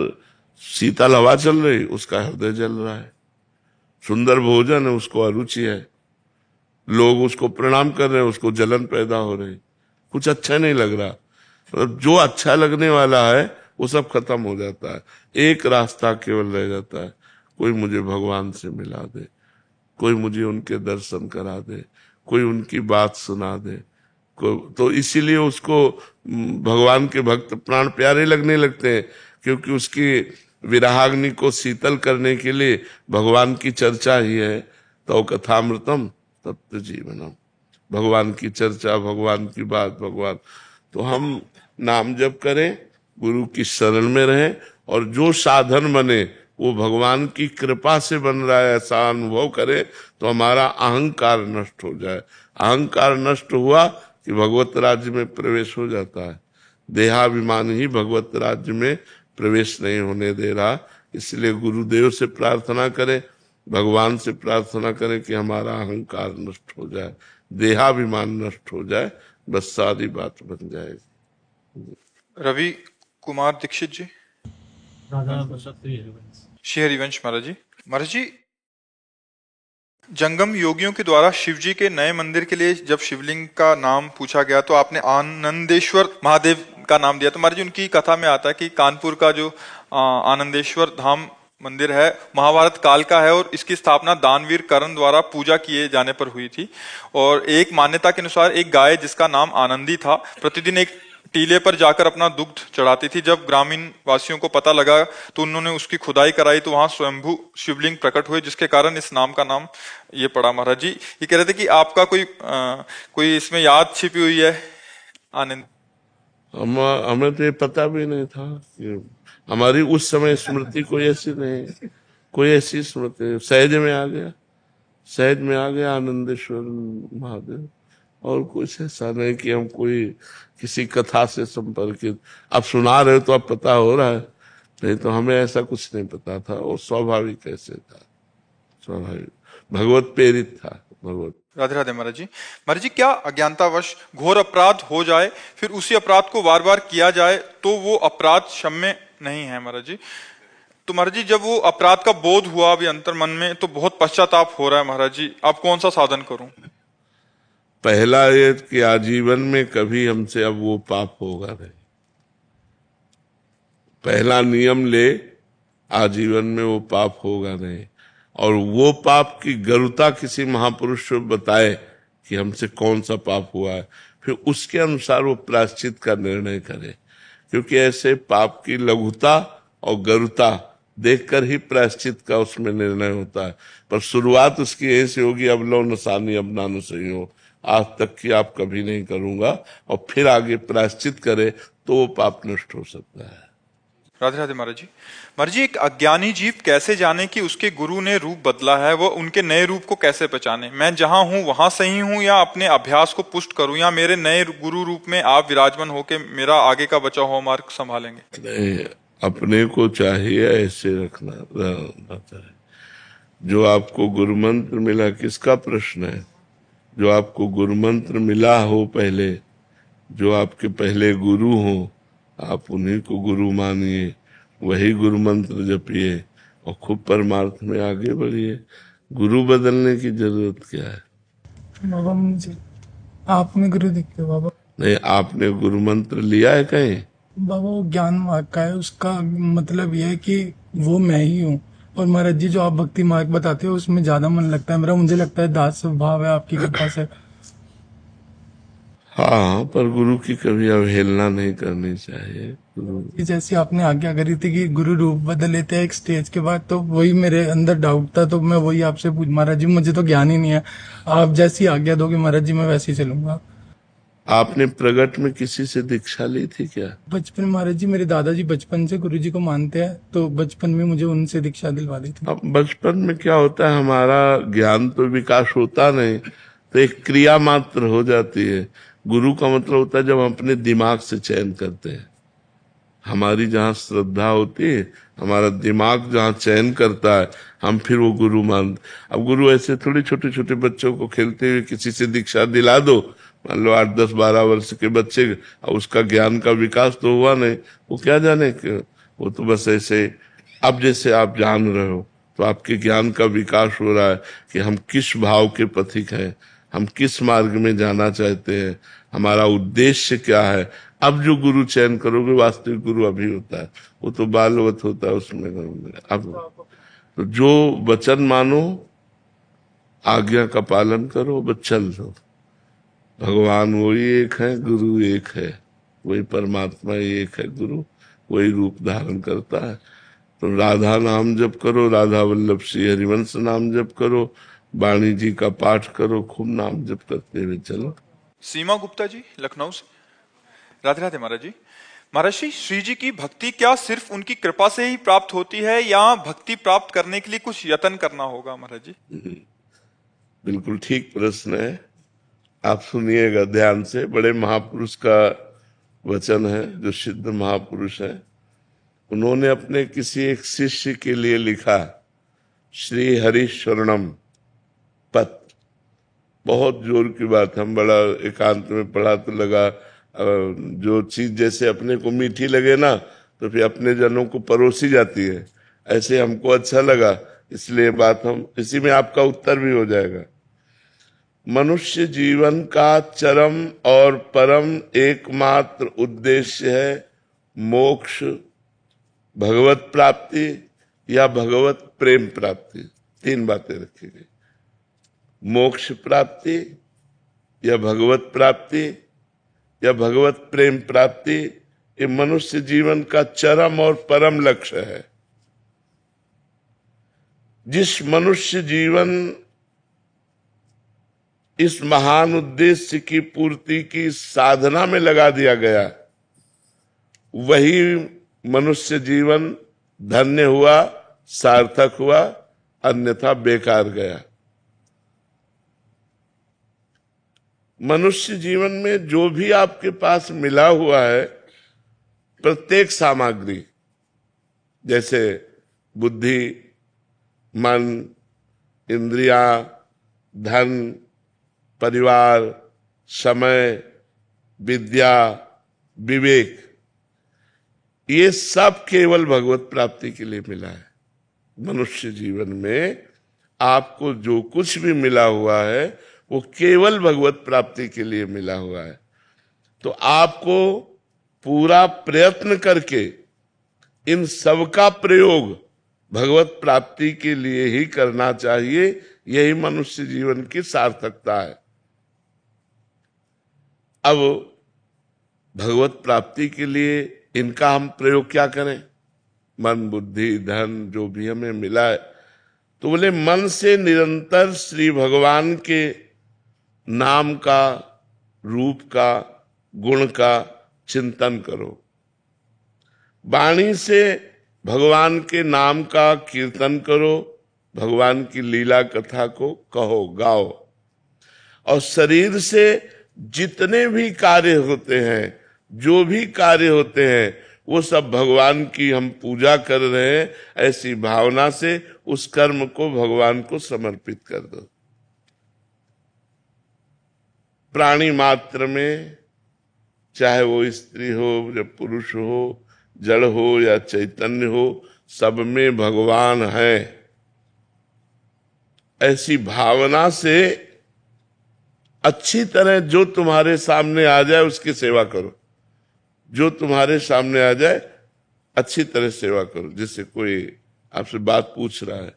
शीतल हवा चल रही, उसका हृदय जल रहा है। सुंदर भोजन है, उसको अरुचि है। लोग उसको प्रणाम कर रहे हैं, उसको जलन पैदा हो रही, कुछ अच्छा नहीं लग रहा। मतलब जो अच्छा लगने वाला है वो सब खत्म हो जाता है। एक रास्ता केवल रह जाता है, कोई मुझे भगवान से मिला दे, कोई मुझे उनके दर्शन करा दे, कोई उनकी बात सुना दे। तो इसीलिए उसको भगवान के भक्त प्राण प्यारे लगने लगते हैं, क्योंकि उसकी विरहाग्नि को शीतल करने के लिए भगवान की चर्चा ही है। तो कथामृतम तत्व जीवनम, भगवान की चर्चा, भगवान की बात, भगवान। तो हम नाम जप करें, गुरु की शरण में रहें, और जो साधन बने वो भगवान की कृपा से बन रहा है ऐसा अनुभव करें, तो हमारा अहंकार नष्ट हो जाए। अहंकार नष्ट हुआ कि भगवत राज्य में प्रवेश हो जाता है। देहाभिमान ही भगवत राज्य में प्रवेश नहीं होने दे रहा। इसलिए गुरुदेव से प्रार्थना करें, भगवान से प्रार्थना करें कि हमारा अहंकार नष्ट हो जाए, देहाभिमान नष्ट हो जाए, बस सारी बात बन जाएगी। रवि कुमार दीक्षित जी, श्री हरिवंश महाराज जी। महाराज जी, जंगम योगियों के द्वारा शिव जी के नए मंदिर के लिए जब शिवलिंग का नाम पूछा गया तो आपने आनंदेश्वर महादेव का नाम दिया। तो महाराज जी, उनकी कथा में आता है कि कानपुर का जो आनंदेश्वर धाम मंदिर है महाभारत काल का है, और इसकी स्थापना दानवीर कर्ण द्वारा पूजा किए जाने पर हुई थी। और एक मान्यता के अनुसार एक गाय जिसका नाम आनंदी था प्रतिदिन एक टीले पर जाकर अपना दुग्ध चढ़ाती थी। जब ग्रामीण वासियों को पता लगा तो उन्होंने उसकी खुदाई कराई, तो वहां स्वयंभू शिवलिंग प्रकट हुए, जिसके कारण इस नाम का नाम ये पड़ा। महाराज जी ये कह रहे थे कि आपका कोई इसमें याद छिपी हुई है आनंद? हमें तो ये पता भी नहीं था कि हमारी उस समय स्मृति कोई ऐसी नहीं, कोई ऐसी स्मृति सहज में आ गया, सहज में आ गया आनंदेश्वर महादेव। और कुछ ऐसा नहीं कि हम कोई किसी कथा से संपर्कित। आप सुना रहे हो तो अब पता हो रहा है, नहीं तो हमें ऐसा कुछ नहीं पता था। और स्वाभाविक कैसे था, स्वाभाविक भगवत प्रेरित था, भगवत। राधे राधे महाराज जी। महाराज जी, क्या अज्ञानतावश घोर अपराध हो जाए फिर उसी अपराध को बार बार किया जाए तो वो अपराध क्षम्य नहीं है? महाराज जी, तो महाराज जी जब वो अपराध का बोध हुआ अभी अंतर मन में तो बहुत पश्चाताप हो रहा है। महाराज जी, आप कौन सा साधन करूं? पहला ये कि आजीवन में कभी हमसे अब वो पाप होगा नहीं। पहला नियम ले, आजीवन में वो पाप होगा नहीं। और वो पाप की गरुता किसी महापुरुष को बताए कि हमसे कौन सा पाप हुआ है, फिर उसके अनुसार वो प्रायश्चित का निर्णय करे। क्योंकि ऐसे पाप की लघुता और गरुता देखकर ही प्रायश्चित का उसमें निर्णय होता है। पर शुरुआत उसकी ऐसी होगी, अब लो नसानी अब नानु सही हो, आज तक की आप कभी नहीं करूंगा, और फिर आगे प्रायश्चित करे तो वो पाप नष्ट हो सकता है। राधे राधे महाराज जी। महाराज जी, एक अज्ञानी जीव कैसे जाने कि उसके गुरु ने रूप बदला है? वो उनके नए रूप को कैसे पहचाने? मैं जहां हूं वहां सही हूं या अपने अभ्यास को पुष्ट करूं, या मेरे नए गुरु रूप में आप विराजमान होके मेरा आगे का बचा हुआ मार्ग संभालेंगे? नहीं, अपने को चाहिए ऐसे रखना चाहिए। जो आपको गुरु मंत्र मिला, किसका प्रश्न है? जो आपको गुरु मंत्र मिला हो पहले, जो आपके पहले गुरु हो, आप उन्हीं को गुरु मानिए, वही गुरु मंत्र जपिए और खूब परमार्थ में आगे बढ़िए। गुरु बदलने की जरूरत क्या है? बाबा मुझे आपने गुरु दिखे बाबा। नहीं, आपने गुरु मंत्र लिया है कहीं? बाबा वो ज्ञान मार्ग का है, उसका मतलब यह है कि वो मैं ही हूँ। और महाराज जी जो आप भक्ति मार्ग बताते हो उसमें ज्यादा मन लगता है मेरा। मुझे लगता है दास स्वभाव है आपकी कृपा से। हाँ, पर गुरु की कभी अवहेलना नहीं करनी चाहिए। गुरु जैसे आपने आज्ञा करी थी कि गुरु रूप बदल लेते हैं एक स्टेज के बाद, तो वही मेरे अंदर डाउट था, तो मैं वही आपसे पूछ। महाराज जी मुझे तो ज्ञान ही नहीं है, आप जैसी आज्ञा दोगे महाराज जी मैं वैसे ही चलूंगा। आपने प्रगट में किसी से दीक्षा ली थी क्या? बचपन महाराज जी मेरे दादाजी बचपन से गुरु जी को मानते हैं, तो बचपन में मुझे उनसे दीक्षा दिलवा दी थी। अब बचपन में क्या होता है, हमारा ज्ञान तो विकास होता नहीं, तो एक क्रिया मात्र हो जाती है। गुरु का मतलब होता है जब हम अपने दिमाग से चयन करते हैं। हमारी जहाँ श्रद्धा होती है, हमारा दिमाग जहाँ चयन करता है, हम फिर वो गुरु मानते। अब गुरु ऐसे थोड़ी छोटे छोटे बच्चों को खेलते हुए किसी से दीक्षा दिला दो, मान लो 8, 10, 12 वर्ष के बच्चे, और उसका ज्ञान का विकास तो हुआ नहीं, वो क्या जाने कि वो तो बस ऐसे। अब जैसे आप जान रहे हो तो आपके ज्ञान का विकास हो रहा है कि हम किस भाव के पथिक हैं, हम किस मार्ग में जाना चाहते हैं, हमारा उद्देश्य क्या है। अब जो गुरु चयन करोगे, वास्तविक गुरु अभी होता है, वो तो बालवत होता है उसमें। अब तो जो वचन मानो, आज्ञा का पालन करो, बस चल दो। भगवान वही एक है, गुरु एक है, वही परमात्मा एक है, गुरु वही रूप धारण करता है। तो राधा नाम जप करो, राधा वल्लभ श्री हरिवंश नाम जप करो, वाणी जी का पाठ करो, खूब नाम जप करते हुए चलो। सीमा गुप्ता जी लखनऊ से। राधे राधे महाराज जी। महाराज श्री जी की भक्ति क्या सिर्फ उनकी कृपा से ही प्राप्त होती है, या भक्ति प्राप्त करने के लिए कुछ यत्न करना होगा महाराज जी? बिल्कुल ठीक प्रश्न है, आप सुनिएगा ध्यान से। बड़े महापुरुष का वचन है, जो सिद्ध महापुरुष है, उन्होंने अपने किसी एक शिष्य के लिए लिखा, श्री हरि शरणम पत। बहुत जोर की बात, हम बड़ा एकांत में पढ़ा तो लगा जो चीज जैसे अपने को मीठी लगे ना, तो फिर अपने जनों को परोसी जाती है, ऐसे हमको अच्छा लगा, इसलिए बात हम इसी में आपका उत्तर भी हो जाएगा। मनुष्य जीवन का चरम और परम एकमात्र उद्देश्य है मोक्ष, भगवत प्राप्ति या भगवत प्रेम प्राप्ति। 3 बातें रखी गई, मोक्ष प्राप्ति या भगवत प्राप्ति या भगवत प्रेम प्राप्ति। ये मनुष्य जीवन का चरम और परम लक्ष्य है। जिस मनुष्य जीवन इस महान उद्देश्य की पूर्ति की साधना में लगा दिया गया, वही मनुष्य जीवन धन्य हुआ, सार्थक हुआ, अन्यथा बेकार गया। मनुष्य जीवन में जो भी आपके पास मिला हुआ है, प्रत्येक सामग्री, जैसे बुद्धि, मन, इंद्रियां, धन, परिवार, समय, विद्या, विवेक, ये सब केवल भगवत प्राप्ति के लिए मिला है। मनुष्य जीवन में आपको जो कुछ भी मिला हुआ है, वो केवल भगवत प्राप्ति के लिए मिला हुआ है। तो आपको पूरा प्रयत्न करके इन सब का प्रयोग भगवत प्राप्ति के लिए ही करना चाहिए। यही मनुष्य जीवन की सार्थकता है। अब भगवत प्राप्ति के लिए इनका हम प्रयोग क्या करें? मन, बुद्धि, धन जो भी हमें मिला है, तो बोले मन से निरंतर श्री भगवान के नाम का, रूप का, गुण का चिंतन करो। वाणी से भगवान के नाम का कीर्तन करो, भगवान की लीला कथा को कहो, गाओ। और शरीर से जितने भी कार्य होते हैं, जो भी कार्य होते हैं, वो सब भगवान की हम पूजा कर रहे हैं, ऐसी भावना से उस कर्म को भगवान को समर्पित कर दो। प्राणी मात्र में, चाहे वो स्त्री हो या पुरुष हो, जड़ हो या चैतन्य हो, सब में भगवान है। ऐसी भावना से अच्छी तरह जो तुम्हारे सामने आ जाए उसकी सेवा करो। जो तुम्हारे सामने आ जाए अच्छी तरह सेवा करो। जैसे कोई आपसे बात पूछ रहा है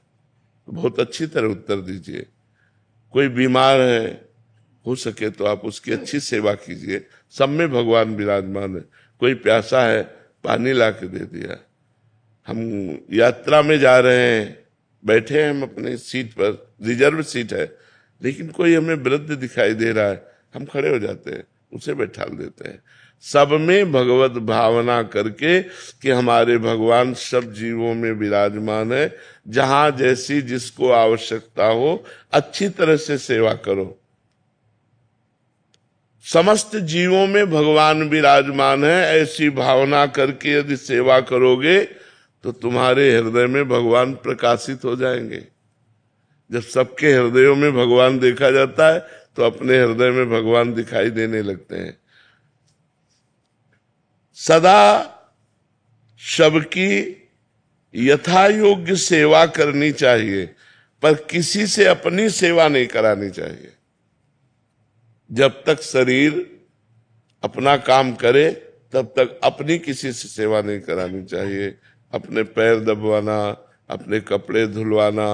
तो बहुत अच्छी तरह उत्तर दीजिए। कोई बीमार है, हो सके तो आप उसकी अच्छी सेवा कीजिए। सब में भगवान विराजमान है। कोई प्यासा है, पानी ला के दे दिया। हम यात्रा में जा रहे हैं, बैठे हैं हम अपने सीट पर, रिजर्व सीट है, लेकिन कोई हमें वृद्ध दिखाई दे रहा है, हम खड़े हो जाते हैं, उसे बैठा देते हैं। सब में भगवत भावना करके कि हमारे भगवान सब जीवों में विराजमान है। जहां जैसी जिसको आवश्यकता हो अच्छी तरह से सेवा करो। समस्त जीवों में भगवान विराजमान है, ऐसी भावना करके यदि सेवा करोगे तो तुम्हारे हृदय में भगवान प्रकाशित हो जाएंगे। जब सबके हृदयों में भगवान देखा जाता है तो अपने हृदय में भगवान दिखाई देने लगते हैं। सदा सबकी यथा योग्य सेवा करनी चाहिए, पर किसी से अपनी सेवा नहीं करानी चाहिए। जब तक शरीर अपना काम करे तब तक अपनी किसी से सेवा नहीं करानी चाहिए। अपने पैर दबवाना, अपने कपड़े धुलवाना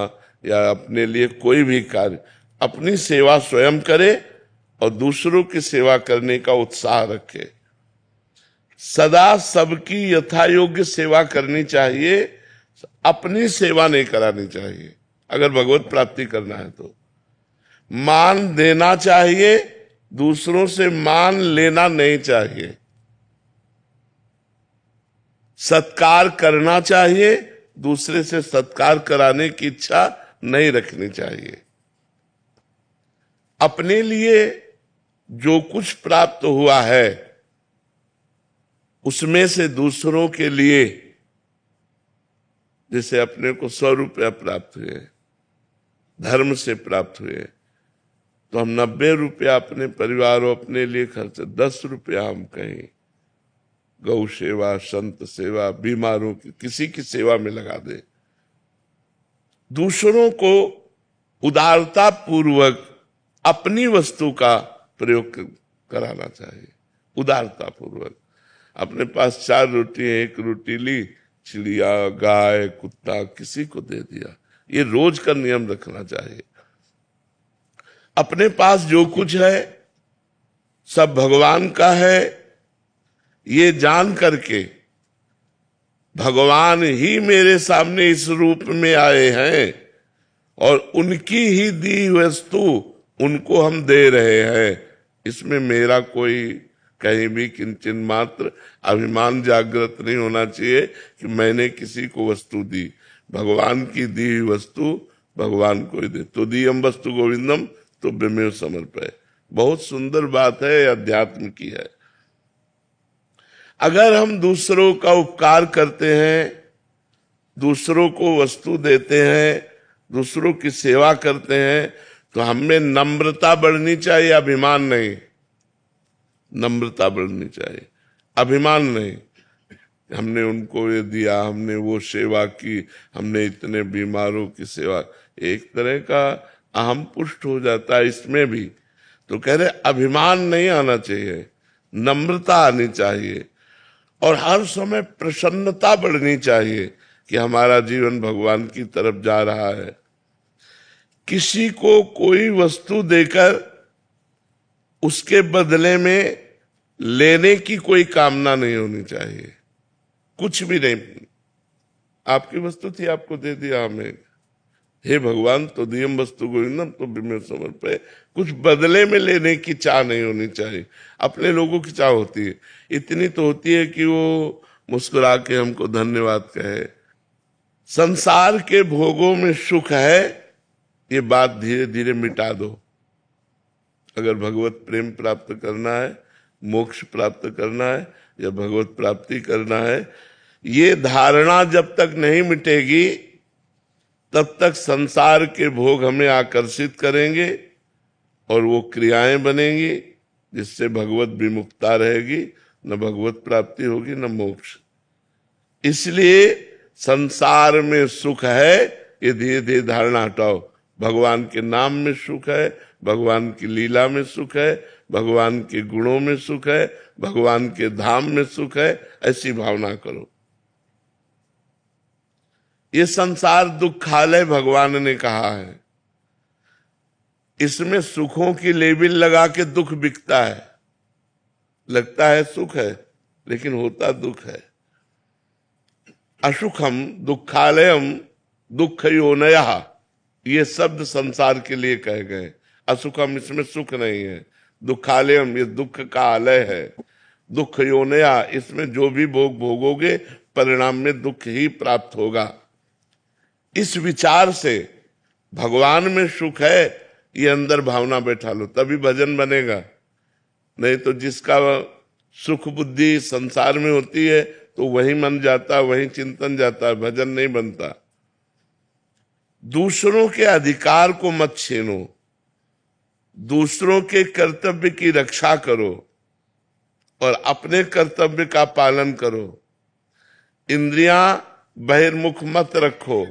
या अपने लिए कोई भी कार्य, अपनी सेवा स्वयं करे और दूसरों की सेवा करने का उत्साह रखे। सदा सबकी यथा योग्य सेवा करनी चाहिए, अपनी सेवा नहीं करानी चाहिए। अगर भगवत प्राप्ति करना है तो मान देना चाहिए, दूसरों से मान लेना नहीं चाहिए। सत्कार करना चाहिए, दूसरे से सत्कार कराने की इच्छा नहीं रखनी चाहिए। अपने लिए जो कुछ प्राप्त हुआ है उसमें से दूसरों के लिए, जैसे अपने को 100 रुपया प्राप्त हुए, धर्म से प्राप्त हुए, तो हम 90 रुपया अपने परिवार और अपने लिए खर्च, 10 रुपया हम कहीं गौ सेवा, संत सेवा, बीमारों की किसी की सेवा में लगा दे। दूसरों को उदारता पूर्वक अपनी वस्तु का प्रयोग कराना चाहिए। उदारता पूर्वक अपने पास 4 रोटी है, 1 रोटी ली, चिड़िया, गाय, कुत्ता किसी को दे दिया। ये रोज का नियम रखना चाहिए। अपने पास जो कुछ है सब भगवान का है, ये जान करके भगवान ही मेरे सामने इस रूप में आए हैं और उनकी ही दी वस्तु उनको हम दे रहे हैं। इसमें मेरा कोई कहीं भी किंचित मात्र अभिमान जागृत नहीं होना चाहिए कि मैंने किसी को वस्तु दी। भगवान की दी हुई वस्तु भगवान को ही दे। तो दीयम वस्तु गोविंदम तो ब्रह्मेव समर्पय। बहुत सुंदर बात है, अध्यात्म की है। अगर हम दूसरों का उपकार करते हैं, दूसरों को वस्तु देते हैं, दूसरों की सेवा करते हैं, तो हमें नम्रता बढ़नी चाहिए, अभिमान नहीं। नम्रता बढ़नी चाहिए, अभिमान नहीं। हमने उनको ये दिया, हमने वो सेवा की, हमने इतने बीमारों की सेवा, एक तरह का अहम पुष्ट हो जाता है इसमें भी। तो कह रहे अभिमान नहीं आना चाहिए, नम्रता आनी चाहिए और हर समय प्रसन्नता बढ़नी चाहिए कि हमारा जीवन भगवान की तरफ जा रहा है। किसी को कोई वस्तु देकर उसके बदले में लेने की कोई कामना नहीं होनी चाहिए, कुछ भी नहीं। आपकी वस्तु थी, आपको दे दिया हमें, हे भगवान तो दियम वस्तु गोविंदम तो ब्रह्मेव समर्पय। कुछ बदले में लेने की चाह नहीं होनी चाहिए। अपने लोगों की चाह होती है, इतनी तो होती है कि वो मुस्कुरा के हमको धन्यवाद कहे। संसार के भोगों में सुख है, ये बात धीरे धीरे मिटा दो। अगर भगवत प्रेम प्राप्त करना है, मोक्ष प्राप्त करना है या भगवत प्राप्ति करना है, ये धारणा जब तक नहीं मिटेगी तब तक संसार के भोग हमें आकर्षित करेंगे और वो क्रियाएं बनेंगी जिससे भगवत विमुक्ता रहेगी, न भगवत प्राप्ति होगी न मोक्ष। इसलिए संसार में सुख है, ये धीरे धीरे धारणा हटाओ। भगवान के नाम में सुख है, भगवान की लीला में सुख है, भगवान के गुणों में सुख है, भगवान के धाम में सुख है, ऐसी भावना करो। ये संसार दुखालय भगवान ने कहा है। इसमें सुखों की लेबिल लगा के दुख बिकता है, लगता है सुख है लेकिन होता दुख है। असुखम दुखालयम दुख योनयः, ये शब्द संसार के लिए कहे गए। असुखम, इसमें सुख नहीं है। दुखालयम, ये दुख का आलय है। दुख योनया, इसमें जो भी भोग भोगोगे परिणाम में दुख ही प्राप्त होगा। इस विचार से भगवान में सुख है, ये अंदर भावना बैठा लो, तभी भजन बनेगा। नहीं तो जिसका सुख बुद्धि संसार में होती है तो वही मन जाता, वही चिंतन जाता, भजन नहीं बनता। दूसरों के अधिकार को मत छीनो, दूसरों के कर्तव्य की रक्षा करो और अपने कर्तव्य का पालन करो। इंद्रियां बहिर्मुख मत रखो,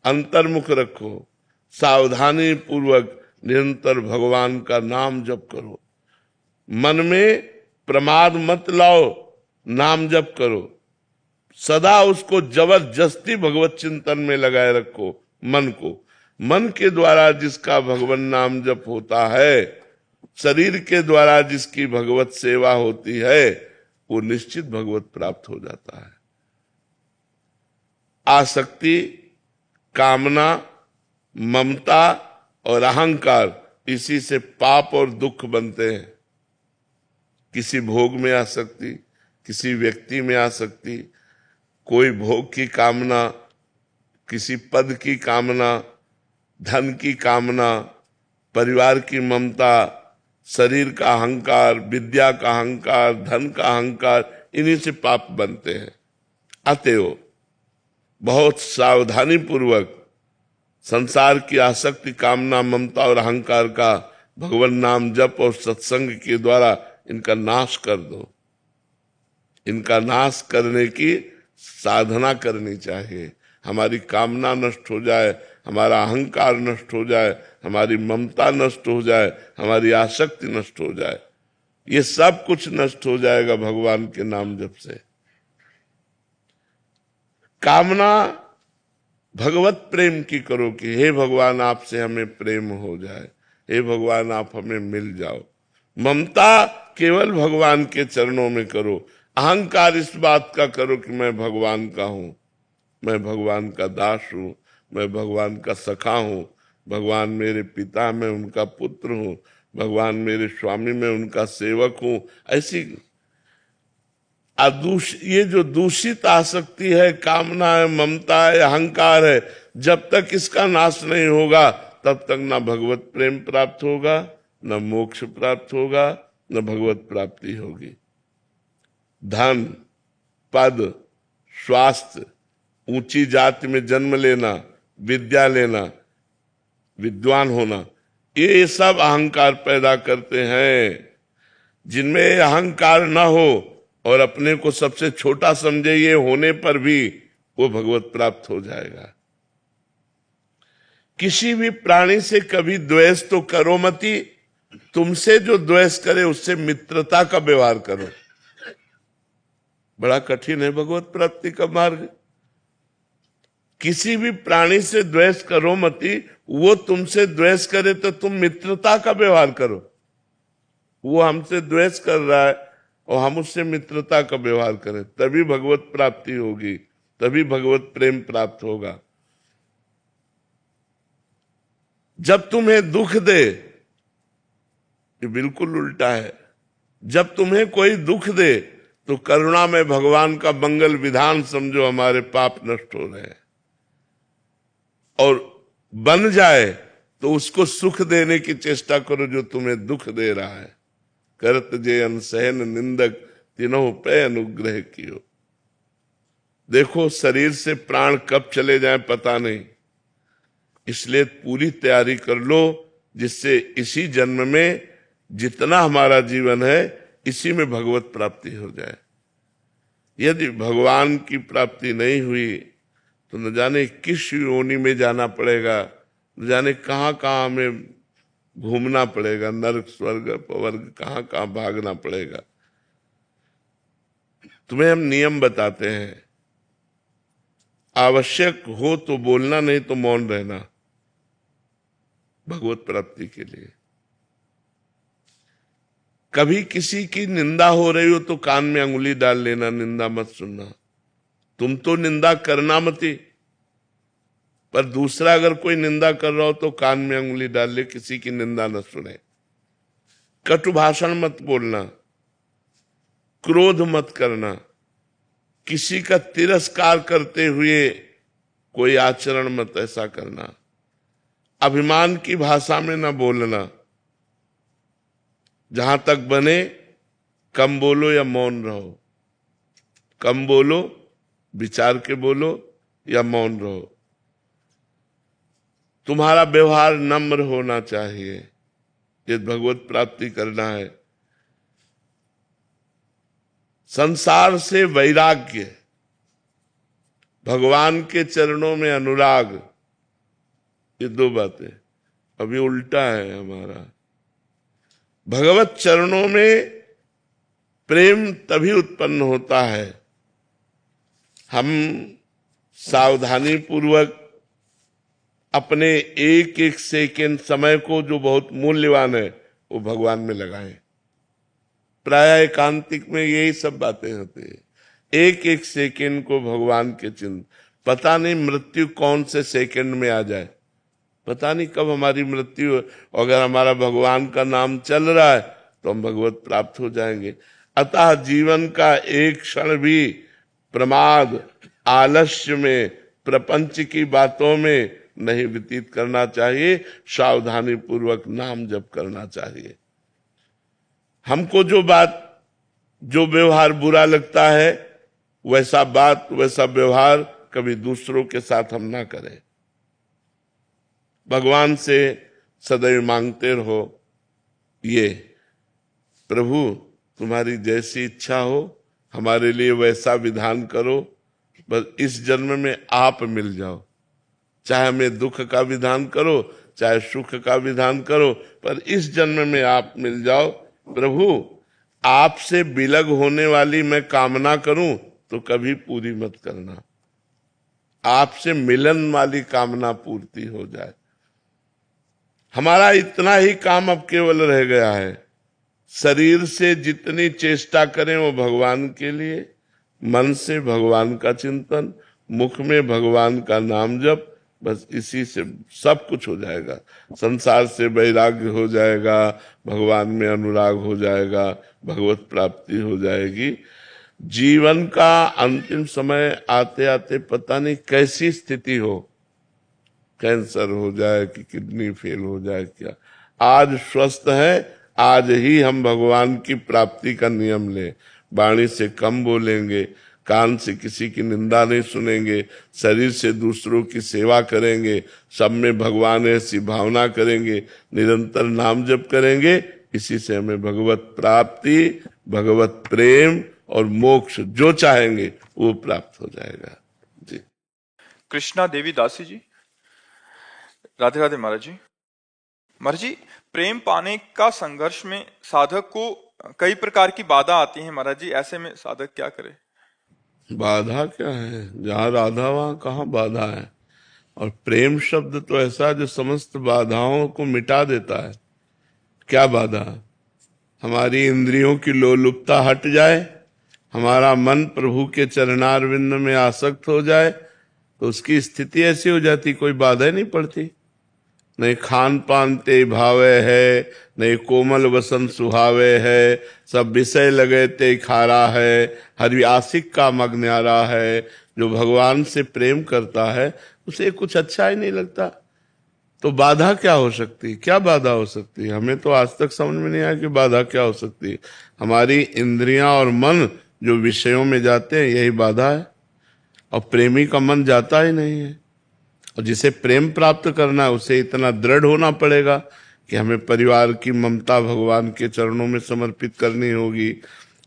अंतर्मुख रखो। सावधानी पूर्वक निरंतर भगवान का नाम जप करो। मन में प्रमाद मत लाओ, नाम जप करो। सदा उसको जबरदस्ती भगवत चिंतन में लगाए रखो मन को। मन के द्वारा जिसका भगवान नाम जप होता है, शरीर के द्वारा जिसकी भगवत सेवा होती है, वो निश्चित भगवत प्राप्त हो जाता है। आसक्ति, कामना, ममता और अहंकार, इसी से पाप और दुख बनते हैं। किसी भोग में आसक्ति, किसी व्यक्ति में आसक्ति, कोई भोग की कामना, किसी पद की कामना, धन की कामना, परिवार की ममता, शरीर का अहंकार, विद्या का अहंकार, धन का अहंकार, इन्हीं से पाप बनते हैं। अतएव बहुत सावधानी पूर्वक संसार की आसक्ति, कामना, ममता और अहंकार का भगवान नाम जप और सत्संग के द्वारा इनका नाश कर दो। इनका नाश करने की साधना करनी चाहिए। हमारी कामना नष्ट हो जाए, हमारा अहंकार नष्ट हो जाए, हमारी ममता नष्ट हो जाए, हमारी आसक्ति नष्ट हो जाए, ये सब कुछ नष्ट हो जाएगा भगवान के नाम जप से। कामना भगवत प्रेम की करो कि हे भगवान आपसे हमें प्रेम हो जाए, हे भगवान आप हमें मिल जाओ। ममता केवल भगवान के चरणों में करो। अहंकार इस बात का करो कि मैं भगवान का हूं, मैं भगवान का दास हूं, मैं भगवान का सखा हूं, भगवान मेरे पिता, मैं उनका पुत्र हूं, भगवान मेरे स्वामी, मैं उनका सेवक हूं। ऐसी ये जो दूषित आसक्ति है, कामना है, ममता है, अहंकार है, जब तक इसका नाश नहीं होगा तब तक ना भगवत प्रेम प्राप्त होगा, न मोक्ष प्राप्त होगा, न भगवत प्राप्ति होगी। धन, पद, स्वास्थ्य, ऊंची जाति में जन्म लेना, विद्या लेना, विद्वान होना, ये सब अहंकार पैदा करते हैं। जिनमें अहंकार न हो और अपने को सबसे छोटा समझे, ये होने पर भी वो भगवत प्राप्त हो जाएगा। किसी भी प्राणी से कभी द्वेष तो करो मती, तुमसे जो द्वेष करे उससे मित्रता का व्यवहार करो। बड़ा कठिन है भगवत प्राप्ति का मार्ग। किसी भी प्राणी से द्वेष करो मती, वो तुमसे द्वेष करे तो तुम मित्रता का व्यवहार करो। वो हमसे द्वेष कर रहा है और हम उससे मित्रता का व्यवहार करें, तभी भगवत प्राप्ति होगी, तभी भगवत प्रेम प्राप्त होगा। जब तुम्हें दुख दे, ये बिल्कुल उल्टा है। जब तुम्हें कोई दुख दे तो करुणा में भगवान का मंगल विधान समझो, हमारे पाप नष्ट हो रहे हैं। और बन जाए तो उसको सुख देने की चेष्टा करो जो तुम्हें दुख दे रहा है। करत जे अनसहन निंदक तीनों पे अनुग्रह कियो। देखो शरीर से प्राण कब चले जाए पता नहीं, इसलिए पूरी तैयारी कर लो जिससे इसी जन्म में जितना हमारा जीवन है इसी में भगवत प्राप्ति हो जाए। यदि भगवान की प्राप्ति नहीं हुई तो न जाने किस योनि में जाना पड़ेगा, न जाने कहां कहां हमें घूमना पड़ेगा, नरक स्वर्ग अपवर्ग कहां कहां भागना पड़ेगा। तुम्हें हम नियम बताते हैं, आवश्यक हो तो बोलना, नहीं तो मौन रहना भगवत प्राप्ति के लिए। कभी किसी की निंदा हो रही हो तो कान में अंगुली डाल लेना, निंदा मत सुनना। तुम तो निंदा करना मती, पर दूसरा अगर कोई निंदा कर रहा हो तो कान में अंगुली डाल ले, किसी की निंदा न सुने। कटु भाषण मत बोलना, क्रोध मत करना, किसी का तिरस्कार करते हुए कोई आचरण मत ऐसा करना, अभिमान की भाषा में न बोलना। जहां तक बने कम बोलो या मौन रहो, कम बोलो, विचार के बोलो या मौन रहो। तुम्हारा व्यवहार नम्र होना चाहिए, ये भगवत प्राप्ति करना है। संसार से वैराग्य, भगवान के चरणों में अनुराग, ये दो बातें। अभी उल्टा है हमारा। भगवत चरणों में प्रेम तभी उत्पन्न होता है हम सावधानी पूर्वक अपने एक एक सेकेंड समय को, जो बहुत मूल्यवान है, वो भगवान में लगाएं। प्राय एकांतिक में यही सब बातें होती है। एक एक सेकेंड को भगवान के चिंतन। पता नहीं मृत्यु कौन से सेकेंड में आ जाए, पता नहीं कब हमारी मृत्यु। अगर हमारा भगवान का नाम चल रहा है तो हम भगवत प्राप्त हो जाएंगे। अतः जीवन का एक क्षण भी प्रमाद, आलस्य में, प्रपंच की बातों में नहीं व्यतीत करना चाहिए। सावधानी पूर्वक नाम जप करना चाहिए। हमको जो बात, जो व्यवहार बुरा लगता है, वैसा बात, वैसा व्यवहार कभी दूसरों के साथ हम ना करें। भगवान से सदैव मांगते रहो, ये प्रभु तुम्हारी जैसी इच्छा हो, हमारे लिए वैसा विधान करो, बस इस जन्म में आप मिल जाओ। चाहे हमें दुख का विधान करो, चाहे सुख का विधान करो, पर इस जन्म में आप मिल जाओ। प्रभु आपसे विलग होने वाली मैं कामना करूं तो कभी पूरी मत करना, आपसे मिलन वाली कामना पूर्ति हो जाए। हमारा इतना ही काम अब केवल रह गया है। शरीर से जितनी चेष्टा करें वो भगवान के लिए, मन से भगवान का चिंतन, मुख में भगवान का नाम जप, बस इसी से सब कुछ हो जाएगा। संसार से वैराग्य हो जाएगा, भगवान में अनुराग हो जाएगा, भगवत प्राप्ति हो जाएगी। जीवन का अंतिम समय आते आते पता नहीं कैसी स्थिति हो, कैंसर हो जाए कि किडनी फेल हो जाए, क्या। आज स्वस्थ है, आज ही हम भगवान की प्राप्ति का नियम लें। वाणी से कम बोलेंगे, कान से किसी की निंदा नहीं सुनेंगे, शरीर से दूसरों की सेवा करेंगे, सब में भगवान ऐसी भावना करेंगे, निरंतर नाम जप करेंगे। इसी से हमें भगवत प्राप्ति, भगवत प्रेम और मोक्ष जो चाहेंगे वो प्राप्त हो जाएगा। जी। कृष्णा देवी दासी जी, राधे राधे महाराज जी। महाराज जी, प्रेम पाने का संघर्ष में साधक को कई प्रकार की बाधा आती है महाराज जी, ऐसे में साधक क्या करे? बाधा क्या है? जहाँ राधा वहाँ कहाँ बाधा है। और प्रेम शब्द तो ऐसा जो समस्त बाधाओं को मिटा देता है। क्या बाधा? हमारी इंद्रियों की लोलुपता हट जाए, हमारा मन प्रभु के चरणारविंद में आसक्त हो जाए, तो उसकी स्थिति ऐसी हो जाती, कोई बाधा नहीं पड़ती। नहीं खान पान ते भावे है, नहीं कोमल वसन सुहावे है, सब विषय लगे ते खारा है, हरि आशिक का मग्न्यारा है। जो भगवान से प्रेम करता है उसे कुछ अच्छा ही नहीं लगता। तो बाधा क्या हो सकती है? क्या बाधा हो सकती है? हमें तो आज तक समझ में नहीं आया कि बाधा क्या हो सकती है। हमारी इंद्रियां और मन जो विषयों में जाते हैं, यही बाधा है। और प्रेमी का मन जाता ही नहीं है। और जिसे प्रेम प्राप्त करना है उसे इतना दृढ़ होना पड़ेगा कि हमें परिवार की ममता भगवान के चरणों में समर्पित करनी होगी,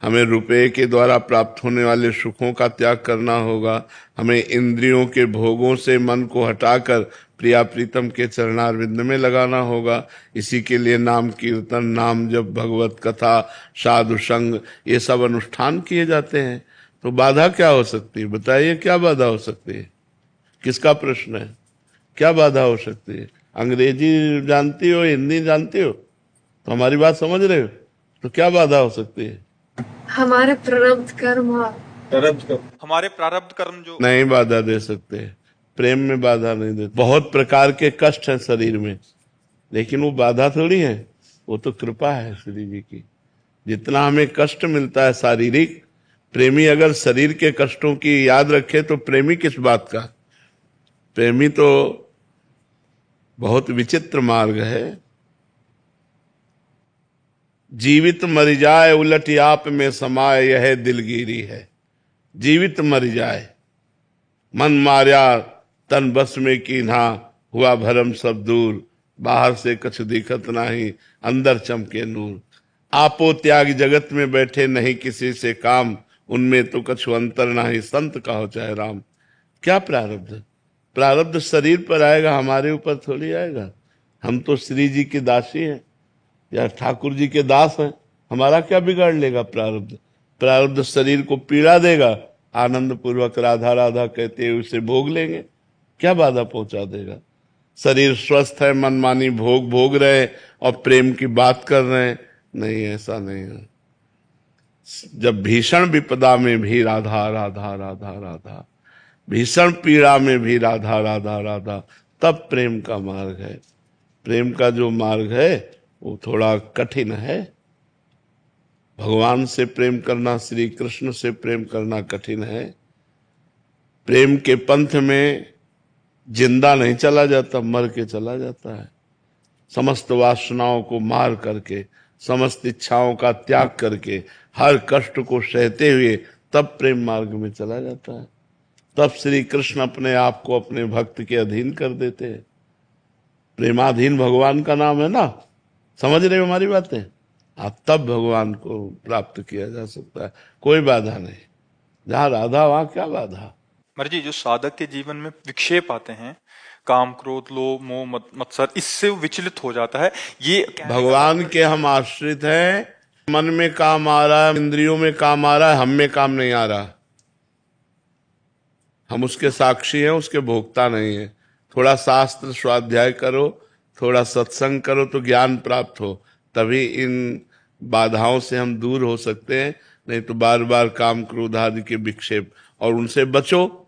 हमें रुपए के द्वारा प्राप्त होने वाले सुखों का त्याग करना होगा, हमें इंद्रियों के भोगों से मन को हटाकर प्रिया प्रीतम के चरणारविंद में लगाना होगा। इसी के लिए नाम कीर्तन, नाम जप, भगवत कथा, साधु संग, ये सब अनुष्ठान किए जाते हैं। तो बाधा क्या हो सकती है? बताइए, क्या बाधा हो सकती है? किसका प्रश्न है? क्या बाधा हो सकती है? अंग्रेजी जानती हो, हिंदी जानती हो, तो हमारी बात समझ रहे हो? तो क्या बाधा हो सकती है? हमारे प्रारब्ध कर्म, हमारे प्रारब्ध कर्म जो नहीं बाधा दे सकते। प्रेम में बाधा नहीं देते। बहुत प्रकार के कष्ट हैं शरीर में, लेकिन वो बाधा थोड़ी है, वो तो कृपा है श्री जी की। जितना हमें कष्ट मिलता है शारीरिक, प्रेमी अगर शरीर के कष्टों की याद रखे तो प्रेमी किस बात का? प्रेमी तो बहुत विचित्र मार्ग है। जीवित मर जाए उलट आप में समाए, यह दिलगिरी है। जीवित मर जाए, मन मार्या तन बस में कीन्हा, हुआ भरम सब दूर, बाहर से कछु दिखत नाही, अंदर चमके नूर। आपो त्याग जगत में बैठे नहीं किसी से काम, उनमें तो कछु अंतर नाही, संत कहो चाहे राम। क्या प्रारब्ध? प्रारब्ध शरीर पर आएगा, हमारे ऊपर थोड़ी आएगा। हम तो श्री जी की दासी हैं या ठाकुर जी के दास हैं, हमारा क्या बिगाड़ लेगा प्रारब्ध? प्रारब्ध शरीर को पीड़ा देगा, आनंद पूर्वक राधा राधा कहते हुए उसे भोग लेंगे, क्या बाधा पहुंचा देगा? शरीर स्वस्थ है, मनमानी भोग भोग रहे हैं और प्रेम की बात कर रहे हैं, नहीं, ऐसा नहीं है। जब भीषण विपदा में भी राधा राधा राधा राधा, भीषण पीड़ा में भी राधा राधा राधा, तब प्रेम का मार्ग है। प्रेम का जो मार्ग है वो थोड़ा कठिन है। भगवान से प्रेम करना, श्री कृष्ण से प्रेम करना कठिन है। प्रेम के पंथ में जिंदा नहीं चला जाता, मर के चला जाता है। समस्त वासनाओं को मार करके, समस्त इच्छाओं का त्याग करके, हर कष्ट को सहते हुए तब प्रेम मार्ग में चला जाता है। तब श्री कृष्ण अपने आप को अपने भक्त के अधीन कर देते हैं। प्रेमाधीन भगवान का नाम है ना, समझ रहे हो हमारी बातें? तब भगवान को प्राप्त किया जा सकता है, कोई बाधा नहीं। जहाँ राधा वहां क्या बाधा? मर्जी, जो साधक के जीवन में विक्षेप आते हैं, काम क्रोध लोभ मोह मत्सर, इससे वो विचलित हो जाता है। ये भगवान के हम आश्रित हैं। मन में काम आ रहा है, इंद्रियों में काम आ रहा है, हम में काम नहीं आ रहा। हम उसके साक्षी हैं, उसके भोक्ता नहीं है। थोड़ा शास्त्र स्वाध्याय करो, थोड़ा सत्संग करो तो ज्ञान प्राप्त हो, तभी इन बाधाओं से हम दूर हो सकते हैं। नहीं तो बार बार काम क्रोध आदि के विक्षेप, और उनसे बचो।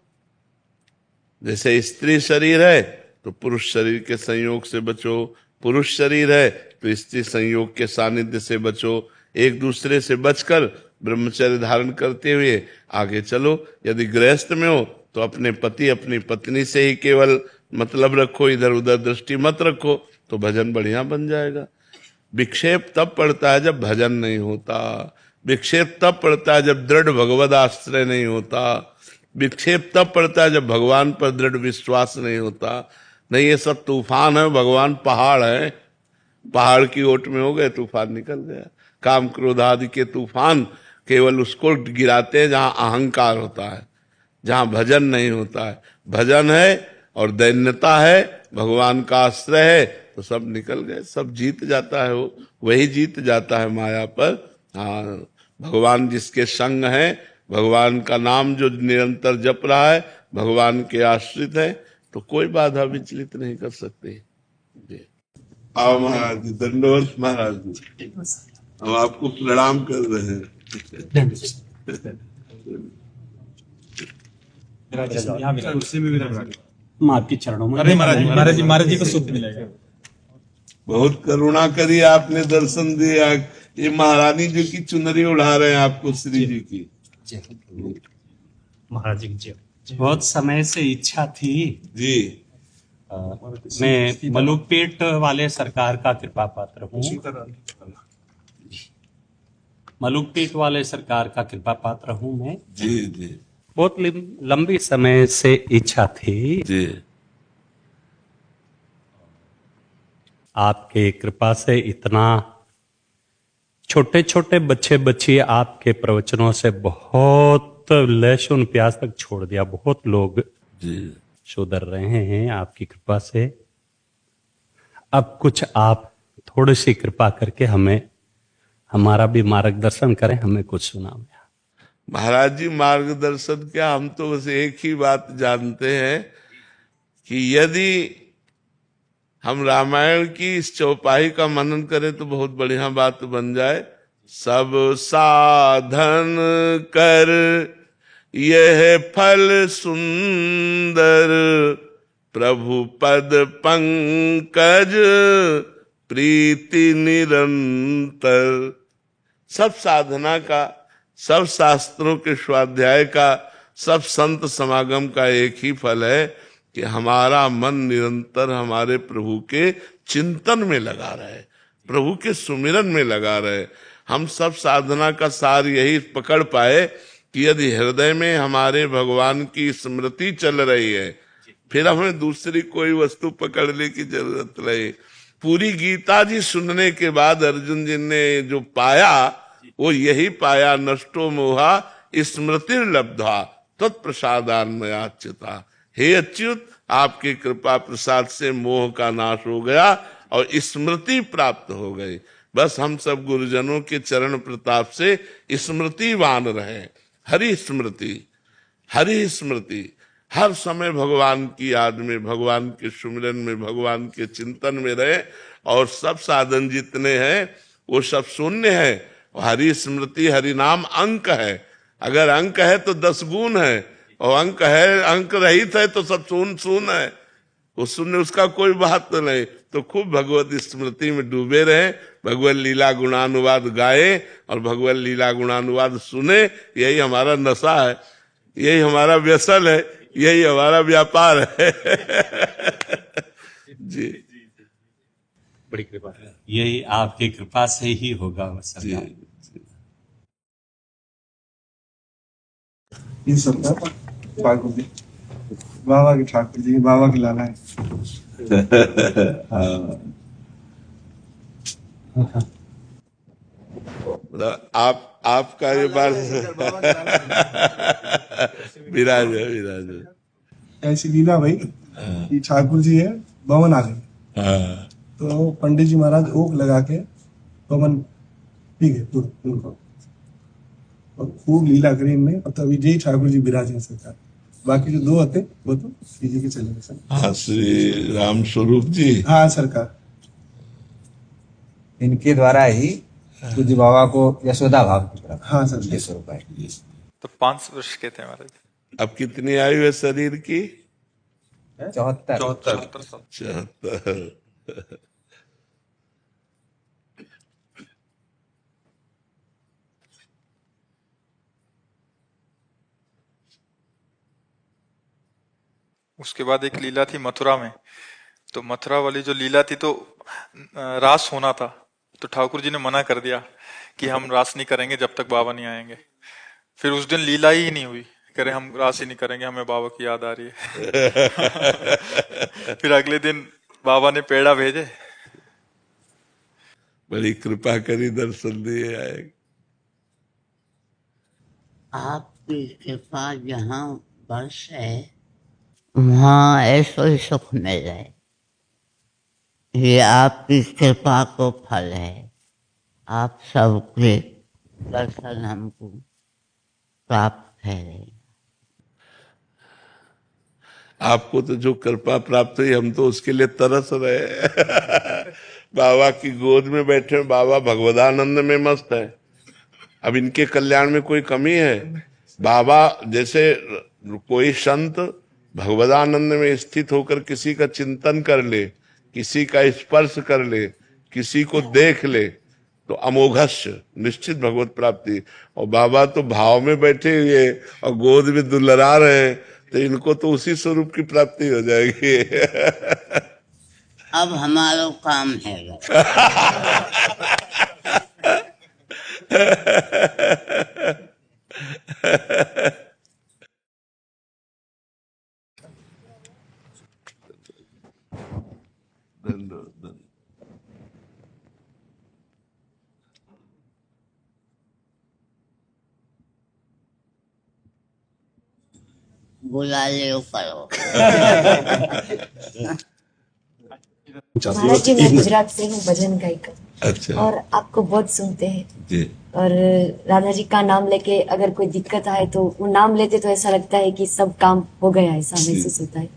जैसे स्त्री शरीर है तो पुरुष शरीर के संयोग से बचो, पुरुष शरीर है तो स्त्री संयोग के सानिध्य से बचो। एक दूसरे से बचकर ब्रह्मचर्य धारण करते हुए आगे चलो। यदि गृहस्थ में हो तो अपने पति अपनी पत्नी से ही केवल मतलब रखो, इधर उधर दृष्टि मत रखो, तो भजन बढ़िया बन जाएगा। विक्षेप तब पड़ता है जब भजन नहीं होता। विक्षेप तब पड़ता है जब दृढ़ भगवद आश्रय नहीं होता। विक्षेप तब पड़ता है जब भगवान पर दृढ़ विश्वास नहीं होता। नहीं, ये सब तूफान है, भगवान पहाड़ है। पहाड़ की ओट में हो गए, तूफान निकल गया। काम क्रोध आदि के तूफान केवल उसको गिराते हैं जहां अहंकार होता है, जहां भजन नहीं होता है। भजन है और दैन्यता है, भगवान का आश्रय है, तो सब निकल गए, सब जीत जाता है। वो वही जीत जाता है माया पर। हाँ, भगवान जिसके संग है, भगवान का नाम जो निरंतर जप रहा है, भगवान के आश्रित है, तो कोई बाधा विचलित नहीं कर सकते। जी, आओ महाराज जी, दंडवत महाराज जी, हम आपको प्रणाम कर रहे हैं। आपके चरणों में। अरे महाराज जी को सुख मिलेगा। बहुत करुणा करी आपने, दर्शन दिया। ये महारानी जी की चुनरी उड़ा रहे हैं आपको, श्री जी की। महाराज जी की बहुत समय से इच्छा थी जी। मैं मलुकपेट वाले सरकार का कृपा पात्र हूँ। मलुकपेट वाले सरकार का कृपा पात्र हूँ मैं। जी जी। बहुत लंबी समय से इच्छा थी। जी। आपके कृपा से इतना छोटे छोटे बच्चे बच्ची आपके प्रवचनों से बहुत लहसुन प्याज तक छोड़ दिया। बहुत लोग जी सुधर रहे हैं आपकी कृपा से। अब कुछ आप थोड़ी सी कृपा करके हमें, हमारा भी मार्गदर्शन करें, हमें कुछ सुनाओ। महाराज जी, मार्गदर्शन क्या, हम तो बस एक ही बात जानते हैं कि यदि हम रामायण की इस चौपाई का मनन करें तो बहुत बढ़िया बात बन जाए। सब साधन कर यह फल सुंदर, प्रभु पद पंकज प्रीति निरंतर। सब साधना का, सब शास्त्रों के स्वाध्याय का, सब संत समागम का एक ही फल है कि हमारा मन निरंतर हमारे प्रभु के चिंतन में लगा रहे। प्रभु के सुमिरन में लगा रहे। हम सब साधना का सार यही पकड़ पाए कि यदि हृदय में हमारे भगवान की स्मृति चल रही है, फिर हमें दूसरी कोई वस्तु पकड़ने की जरूरत नहीं। पूरी गीता जी सुनने के बाद अर्जुन जी ने जो पाया वो यही पाया, नष्टो मोहा स्मृतिर्लब्धा तत्प्रसादान्मयाच्युता। हे अच्युत, आपकी कृपा प्रसाद से मोह का नाश हो गया और स्मृति प्राप्त हो गई। बस हम सब गुरुजनों के चरण प्रताप से स्मृतिवान रहे। हरि स्मृति, हरि स्मृति, हर समय भगवान की याद में, भगवान के सुमिरन में, भगवान के चिंतन में रहे। और सब साधन जितने हैं वो सब शून्य है। हरि स्मृति, हरि नाम अंक है। अगर अंक है तो 10 गुण है, और अंक है, अंक रहित है तो सब शून्य है। वो शून्य, उसका कोई बात तो नहीं। तो खूब भगवत स्मृति में डूबे रहे, भगवत लीला गुणानुवाद गाए और भगवत लीला गुणानुवाद सुने। यही हमारा नशा है, यही हमारा व्यसन है, यही हमारा व्यापार है। जी, बड़ी कृपा है, यही आपकी कृपा से ही होगा जी, सरकार। ये सरकार ठाकुर जी, बाबा के ठाकुर जी, बाबा की लाला है। आपका ये बात विराज है, विराज है। ऐसी लीला भाई कि ठाकुर जी है, बमन आ गए। तो पंडित जी महाराज ओक लगा के बमन पी गए उनको, और खूब लीला करी इनने। और तभी जय ठाकुर जी विराज हैं सरकार। बाकी जो 2 आते वो तो पीजी के चले गए सर। हाँ, श्री राम स्वरूप जी। हाँ सरकार, इनके द्वारा ही पूज्य बाबा को यशोदा भाव की तरफ हाँ सर, ये स्वरूप है। तो 5 वर्ष के थे महाराज। अब कितनी आयु है शरीर की? 74। 74। उसके बाद एक लीला थी मथुरा में। तो मथुरा वाली जो लीला थी, तो रास होना था, तो ठाकुर जी ने मना कर दिया कि हम रास नहीं करेंगे जब तक बाबा नहीं आएंगे। फिर उस दिन लीला ही नहीं हुई, कह रहे हम रास ही नहीं करेंगे, हमें बाबा की याद आ रही है। फिर अगले दिन बाबा ने पेड़ा भेजे, बड़ी कृपा करी, दर्शन दिए आए। आपकी कृपा जहाँ बस है वहाँ ऐसा ही सुख मिल जाए, ये आपकी कृपा को फल है। आप सबके दर्शन हमको प्राप्त है। आपको तो जो कृपा प्राप्त हुई, हम तो उसके लिए तरस रहे। बाबा की गोद में बैठे, बाबा भगवदानंद में मस्त है। अब इनके कल्याण में कोई कमी है? बाबा जैसे कोई संत भगवदानंद में स्थित होकर किसी का चिंतन कर ले, किसी का स्पर्श कर ले, किसी को देख ले, तो अमोघस्य निश्चित भगवत प्राप्ति। और बाबा तो भाव में बैठे हुए और गोद में दुलरा रहे हैं, तो इनको तो उसी स्वरूप की प्राप्ति हो जाएगी। अब हमारा काम है। बुला ले करो। महाराज जी, मैं गुजरात से हूँ, भजन गायिका। अच्छा। और आपको बहुत सुनते हैं जी। और राधा जी का नाम लेके अगर कोई दिक्कत आए तो वो नाम लेते तो ऐसा लगता है कि सब काम हो गया, ऐसा महसूस होता है।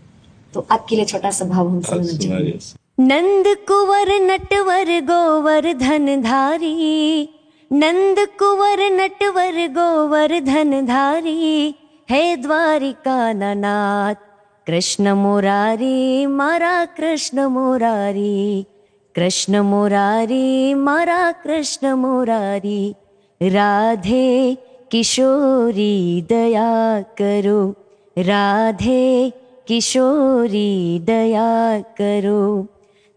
तो आपके लिए छोटा सा भाव हम सुनना चाहेंगे। नंद कुंवर नटवर गोवर धनधारी, नंद कुंवर नटवर गोवर धनधारी, हे द्वारिका नाथ कृष्ण मुरारी, मारा कृष्ण मुरारी, कृष्ण मुरारी, मारा कृष्ण मुरारी। राधे किशोरी दया करो, राधे किशोरी दया करो।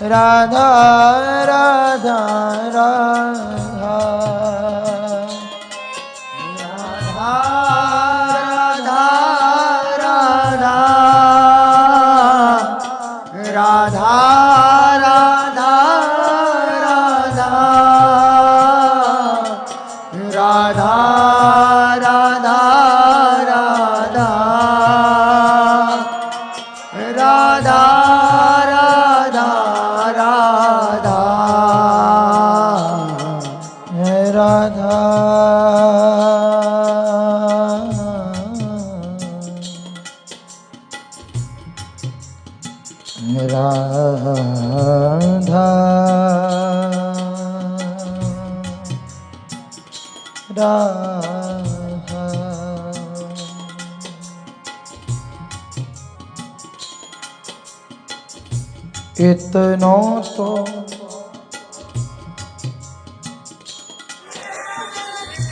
राधा राधा राधा राधा राधा राधा राधा राधा राधा राधा राधा राधा राधा राधा इतना तो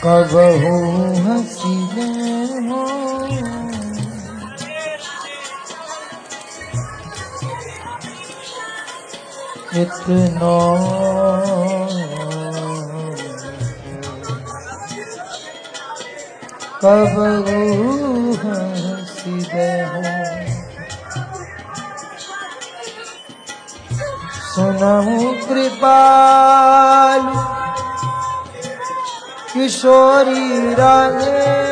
कबहू हसीने हो इतना कबहू हसीने हो सुनहु कृपालु किशोरी राधे